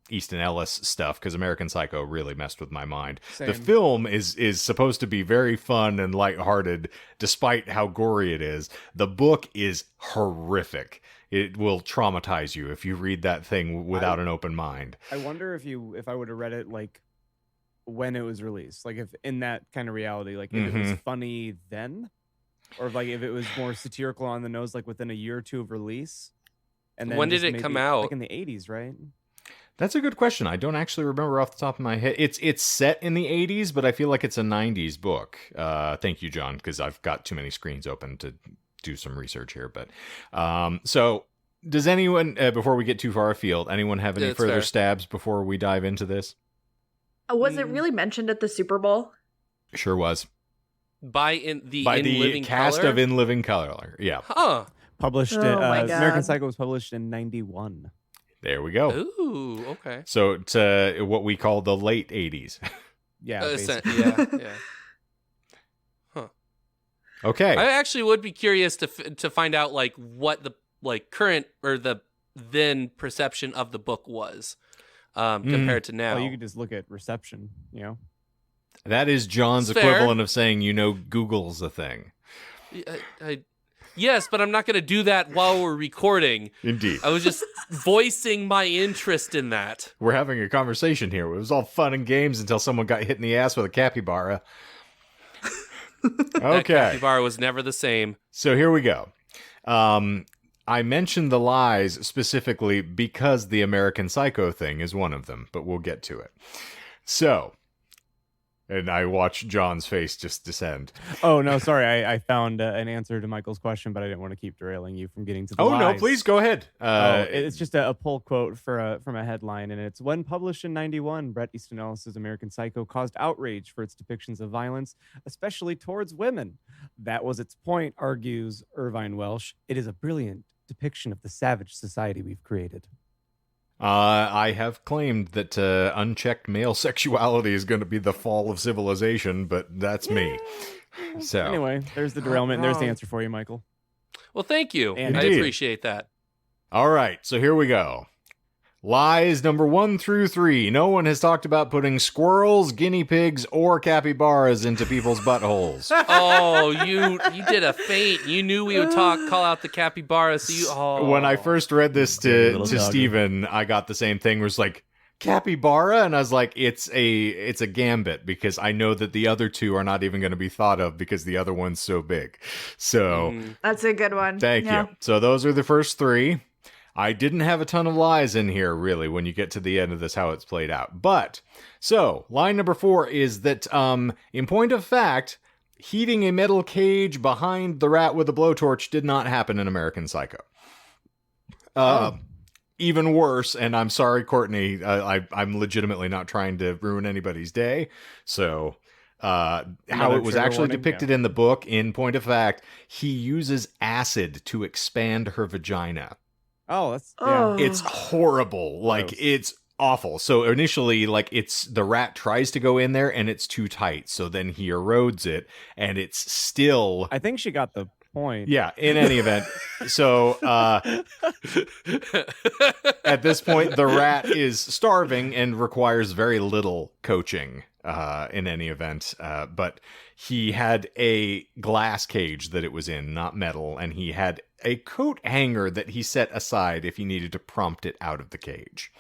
[SPEAKER 1] Easton Ellis stuff, because American Psycho really messed with my mind.
[SPEAKER 2] Same.
[SPEAKER 1] The film is supposed to be very fun and lighthearted, despite how gory it is. The book is horrific. It will traumatize you if you read that thing without an open mind.
[SPEAKER 2] I wonder if I would have read it like when it was released, like if in that kind of reality, like if it was funny then, or like if it was more satirical on the nose, like within a year or two of release. And then
[SPEAKER 3] When did
[SPEAKER 2] just
[SPEAKER 3] it
[SPEAKER 2] maybe,
[SPEAKER 3] come out?
[SPEAKER 2] Like in the 80s, right?
[SPEAKER 1] That's a good question. I don't actually remember off the top of my head. It's set in the 80s, but I feel like it's a 90s book. Thank you, John, because I've got too many screens open to do some research here. But so does anyone, before we get too far afield, anyone have any
[SPEAKER 3] That's
[SPEAKER 1] further
[SPEAKER 3] fair.
[SPEAKER 1] stabs before we dive into this?
[SPEAKER 4] Was it really mentioned at the Super Bowl?
[SPEAKER 1] Sure was.
[SPEAKER 3] By
[SPEAKER 1] the
[SPEAKER 3] Living
[SPEAKER 1] cast
[SPEAKER 3] Color?
[SPEAKER 1] of In Living Color. Yeah.
[SPEAKER 3] Huh.
[SPEAKER 2] Published.
[SPEAKER 4] Oh my
[SPEAKER 2] American
[SPEAKER 4] God.
[SPEAKER 2] Psycho was published in 91.
[SPEAKER 1] There we go.
[SPEAKER 3] Ooh, okay.
[SPEAKER 1] So it's what we call the late 80s.
[SPEAKER 2] Yeah.
[SPEAKER 3] Basically.
[SPEAKER 2] basically.
[SPEAKER 3] Yeah.
[SPEAKER 1] Okay.
[SPEAKER 3] I actually would be curious to find out like what the like current or the then perception of the book was compared to now.
[SPEAKER 2] Well, you could just look at reception. You know.
[SPEAKER 1] That is John's
[SPEAKER 3] It's fair.
[SPEAKER 1] equivalent of saying, Google's a thing.
[SPEAKER 3] Yes, but I'm not going to do that while we're recording.
[SPEAKER 1] Indeed.
[SPEAKER 3] I was just voicing my interest in that.
[SPEAKER 1] We're having a conversation here. It was all fun and games until someone got hit in the ass with a capybara.
[SPEAKER 3] That
[SPEAKER 1] Okay.
[SPEAKER 3] capybara was never the same.
[SPEAKER 1] So here we go. I mentioned the lies specifically because the American Psycho thing is one of them, but we'll get to it. So, and I watched John's face just descend.
[SPEAKER 2] Oh no, sorry. I found an answer to Michael's question, but I didn't want to keep derailing you from getting to the
[SPEAKER 1] Oh,
[SPEAKER 2] lies.
[SPEAKER 1] no, please go ahead.
[SPEAKER 2] It's just a pull quote from a headline, and it's when published in 91, Bret Easton Ellis's American Psycho caused outrage for its depictions of violence, especially towards women. That was its point, argues Irvine Welsh. It is a brilliant depiction of the savage society we've created.
[SPEAKER 1] I have claimed that unchecked male sexuality is going to be the fall of civilization, but that's me. So
[SPEAKER 2] Anyway, there's the derailment. There's the answer for you, Michael.
[SPEAKER 3] Well, thank you.
[SPEAKER 2] And-
[SPEAKER 3] I
[SPEAKER 1] Indeed.
[SPEAKER 3] appreciate that.
[SPEAKER 1] All right, so here we go. Lies number 1 through 3. No one has talked about putting squirrels, guinea pigs, or capybaras into people's buttholes.
[SPEAKER 3] Oh, you did a feint. You knew we would call out the capybara. So you.
[SPEAKER 1] When I first read this to Steven, I got the same thing. It was like, capybara? And I was like, it's a gambit, because I know that the other two are not even going to be thought of because the other one's so big. So
[SPEAKER 4] That's a good one.
[SPEAKER 1] thank you. So those are the first 3. I didn't have a ton of lies in here, really, when you get to the end of this, how it's played out. But, so, line number 4 is that, in point of fact, heating a metal cage behind the rat with a blowtorch did not happen in American Psycho. Even worse, and I'm sorry, Courtney, I'm legitimately not trying to ruin anybody's day, so... how it was actually depicted in the book, in point of fact, he uses acid to expand her vagina.
[SPEAKER 2] Oh, that's
[SPEAKER 1] It's horrible. Like, it's awful. So initially, like, the rat tries to go in there and it's too tight. So then he erodes it and it's still...
[SPEAKER 2] I think she got the point.
[SPEAKER 1] Yeah, in any event. So at this point, the rat is starving and requires very little coaching in any event. But he had a glass cage that it was in, not metal, and he had a coat hanger that he set aside if he needed to prompt it out of the cage.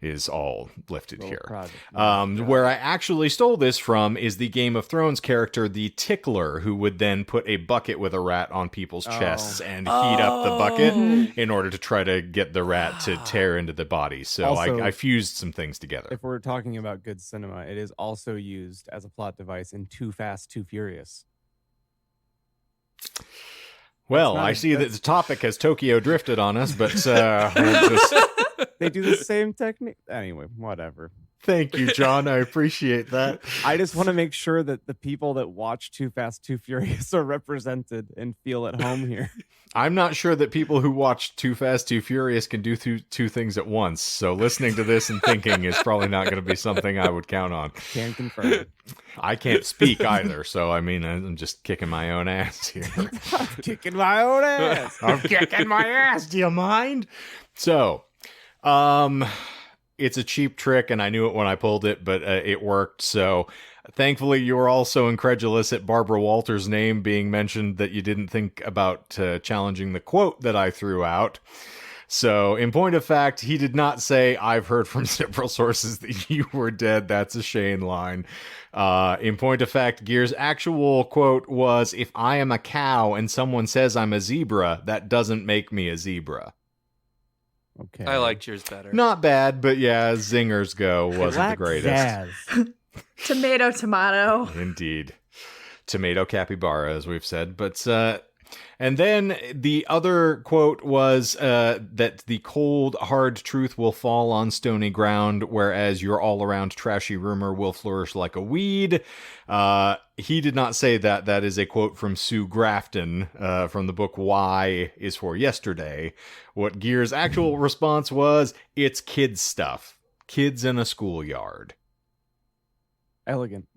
[SPEAKER 1] Is all lifted here. Where I actually stole this from is the Game of Thrones character, the Tickler, who would then put a bucket with a rat on people's chests and heat up the bucket in order to try to get the rat to tear into the body. So
[SPEAKER 2] Also,
[SPEAKER 1] I fused some things together.
[SPEAKER 2] If we're talking about good cinema, it is also used as a plot device in Too Fast, Too Furious.
[SPEAKER 1] Well, I see that the topic has Tokyo drifted on us, but we'll just...
[SPEAKER 2] They do the same technique. Anyway, whatever.
[SPEAKER 1] Thank you, John. I appreciate that.
[SPEAKER 2] I just want to make sure that the people that watch Too Fast, Too Furious are represented and feel at home here.
[SPEAKER 1] I'm not sure that people who watch Too Fast, Too Furious can do two things at once. So listening to this and thinking is probably not going to be something I would count on.
[SPEAKER 2] Can confirm.
[SPEAKER 1] I can't speak either. So, I mean, I'm just kicking my own ass here.
[SPEAKER 2] I'm kicking my own ass.
[SPEAKER 1] I'm kicking my ass. Do you mind? So... it's a cheap trick, and I knew it when I pulled it, but it worked. So thankfully, you were all so incredulous at Barbara Walters' name being mentioned that you didn't think about challenging the quote that I threw out. So in point of fact, he did not say, "I've heard from several sources that you were dead." That's a Shane line. In point of fact, Gere's actual quote was, "If I am a cow and someone says I'm a zebra, that doesn't make me a zebra."
[SPEAKER 2] Okay.
[SPEAKER 3] I liked yours better.
[SPEAKER 1] Not bad, but yeah, zingers go wasn't the greatest.
[SPEAKER 4] Tomato.
[SPEAKER 1] Indeed. Tomato capybara, as we've said. But, and then the other quote was that the cold, hard truth will fall on stony ground, whereas your all-around trashy rumor will flourish like a weed. He did not say that. That is a quote from Sue Grafton from the book Y is for Yesterday. What Gere's actual response was, it's kids stuff. Kids in a schoolyard.
[SPEAKER 2] Elegant.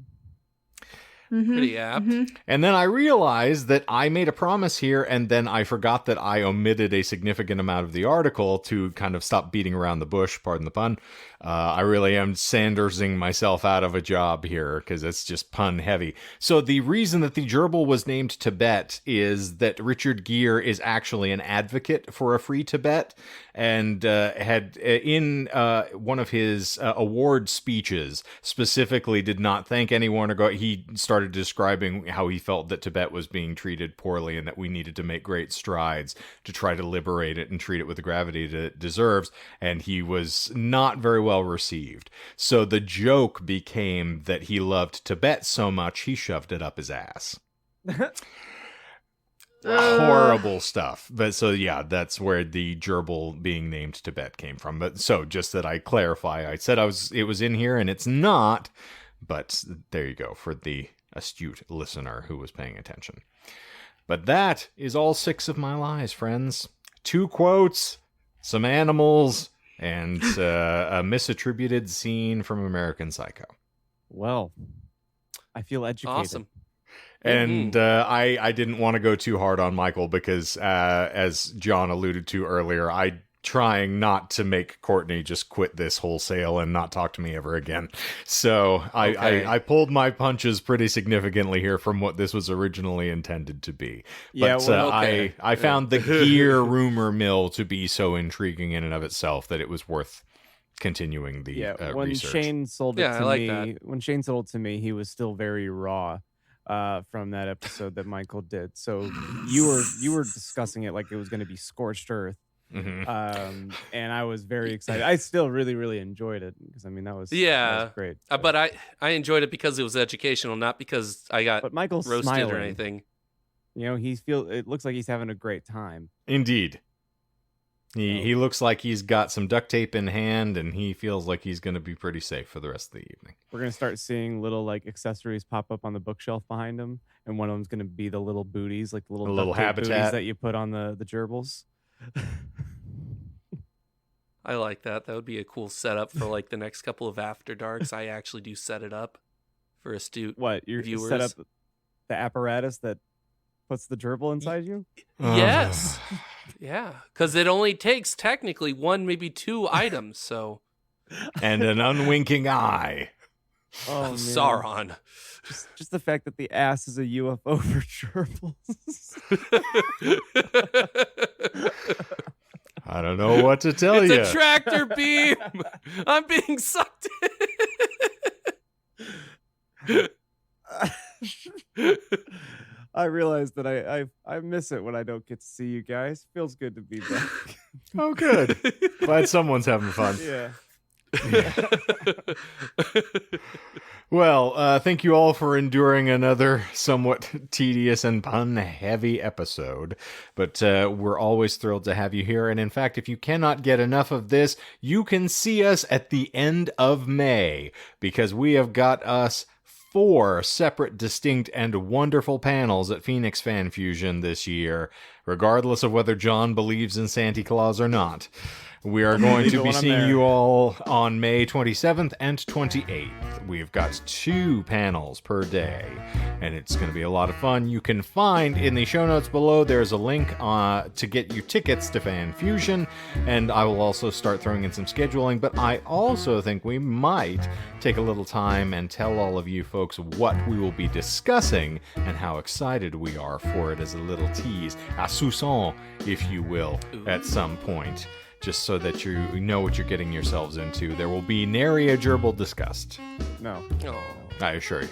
[SPEAKER 3] Pretty apt.
[SPEAKER 1] And then I realized that I made a promise here, and then I forgot that I omitted a significant amount of the article to kind of stop beating around the bush, pardon the pun. I really am Sandersing myself out of a job here, because it's just pun heavy. So the reason that the gerbil was named Tibet is that Richard Gere is actually an advocate for a free Tibet, and had in one of his award speeches specifically did not thank anyone or go. He started describing how he felt that Tibet was being treated poorly and that we needed to make great strides to try to liberate it and treat it with the gravity that it deserves. And he was not very well received. So the joke became that he loved Tibet so much he shoved it up his ass. Horrible stuff. But so yeah, that's where the gerbil being named Tibet came from. But so just that I clarify, I said it was in here and it's not, but there you go for the astute listener who was paying attention. But that is all 6 of my lies, friends. 2 quotes, some animals, and a misattributed scene from American Psycho.
[SPEAKER 2] Well, I feel educated.
[SPEAKER 3] Awesome.
[SPEAKER 1] And I didn't want to go too hard on Michael because, as John alluded to earlier, I trying not to make Courtney just quit this wholesale and not talk to me ever again. So I pulled my punches pretty significantly here from what this was originally intended to be.
[SPEAKER 2] Yeah,
[SPEAKER 1] But
[SPEAKER 2] well,
[SPEAKER 1] I found the gear rumor mill to be so intriguing in and of itself that it was worth continuing the
[SPEAKER 2] when
[SPEAKER 1] research.
[SPEAKER 2] Shane sold it
[SPEAKER 3] Yeah, I
[SPEAKER 2] to
[SPEAKER 3] like
[SPEAKER 2] me,
[SPEAKER 3] that.
[SPEAKER 2] when Shane sold it to me, he was still very raw from that episode that Michael did. So you were discussing it like it was going to be scorched earth.
[SPEAKER 1] Mhm.
[SPEAKER 2] And I was very excited. I still really, really enjoyed it because I mean that was great.
[SPEAKER 3] But I enjoyed it because it was educational, not because I got
[SPEAKER 2] But Michael's
[SPEAKER 3] roasted
[SPEAKER 2] smiling.
[SPEAKER 3] or anything.
[SPEAKER 2] You know, it looks like he's having a great time.
[SPEAKER 1] Indeed. He looks like he's got some duct tape in hand, and he feels like he's going to be pretty safe for the rest of the evening.
[SPEAKER 2] We're gonna start seeing little like accessories pop up on the bookshelf behind him, and one of them's gonna be the little booties, like the little
[SPEAKER 1] little
[SPEAKER 2] duct tape
[SPEAKER 1] habitat
[SPEAKER 2] booties that you put on the gerbils.
[SPEAKER 3] I like that. That would be a cool setup for like the next couple of After Darks. I actually do set it up for astute
[SPEAKER 2] What you're
[SPEAKER 3] viewers.
[SPEAKER 2] set up the apparatus that puts the gerbil inside you?
[SPEAKER 3] Yes. Yeah, because it only takes technically 1, maybe 2 items. So
[SPEAKER 1] And an unwinking eye.
[SPEAKER 2] Oh man.
[SPEAKER 3] Sauron.
[SPEAKER 2] Just the fact that the ass is a UFO for gerbils.
[SPEAKER 1] I don't know what to tell you.
[SPEAKER 3] It's a tractor beam. I'm being sucked in.
[SPEAKER 2] I realize that I miss it when I don't get to see you guys. Feels good to be back.
[SPEAKER 1] Oh, good. Glad someone's having fun.
[SPEAKER 2] Yeah.
[SPEAKER 1] Well, thank you all for enduring another somewhat tedious and pun-heavy episode. But we're always thrilled to have you here. And in fact, if you cannot get enough of this, you can see us at the end of May, because we have got us 4 separate, distinct, and wonderful panels at Phoenix Fan Fusion this year, regardless of whether John believes in Santa Claus or not. We are going to be seeing you all on May 27th and 28th. We've got 2 panels per day, and it's going to be a lot of fun. You can find in the show notes below, there's a link to get you tickets to Fan Fusion, and I will also start throwing in some scheduling, but I also think we might take a little time and tell all of you folks what we will be discussing and how excited we are for it as a little tease, a soupçon, if you will, at some point. Just so that you know what you're getting yourselves into. There will be nary a gerbil discussed.
[SPEAKER 2] No.
[SPEAKER 3] Oh.
[SPEAKER 1] I assure you.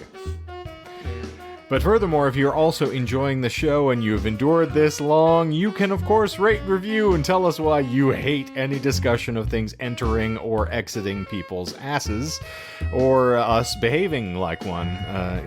[SPEAKER 1] But furthermore, if you're also enjoying the show and you've endured this long, you can of course rate, review, and tell us why you hate any discussion of things entering or exiting people's asses, or us behaving like one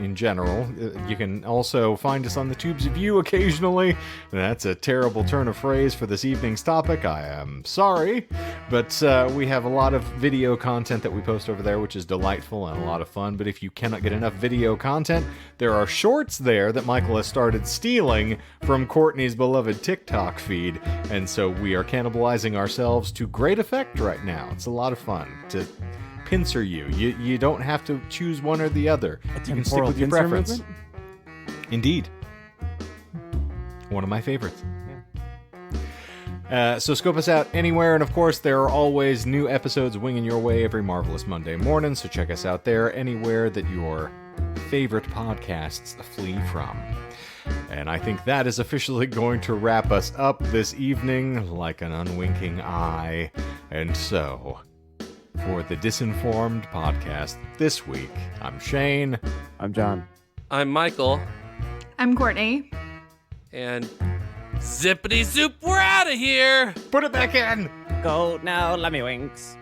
[SPEAKER 1] in general. You can also find us on the Tubes of You occasionally. That's a terrible turn of phrase for this evening's topic. I am sorry. But we have a lot of video content that we post over there, which is delightful and a lot of fun. But if you cannot get enough video content, there are shorts there that Michael has started stealing from Courtney's beloved TikTok feed, and so we are cannibalizing ourselves to great effect right now. It's a lot of fun to pincer you. You don't have to choose one or the other. You can stick with your preference.
[SPEAKER 2] Movement?
[SPEAKER 1] Indeed. One of my favorites. So scope us out anywhere, and of course there are always new episodes winging your way every marvelous Monday morning, so check us out there anywhere that your favorite podcasts flee from. And I think that is officially going to wrap us up this evening like an unwinking eye. And so, for the Disinformed podcast this week, I'm Shane.
[SPEAKER 2] I'm John.
[SPEAKER 3] I'm Michael.
[SPEAKER 4] I'm Courtney.
[SPEAKER 3] And zippity zoop, we're out of here.
[SPEAKER 1] Put it back in!
[SPEAKER 2] Go now, Lemmy Winks.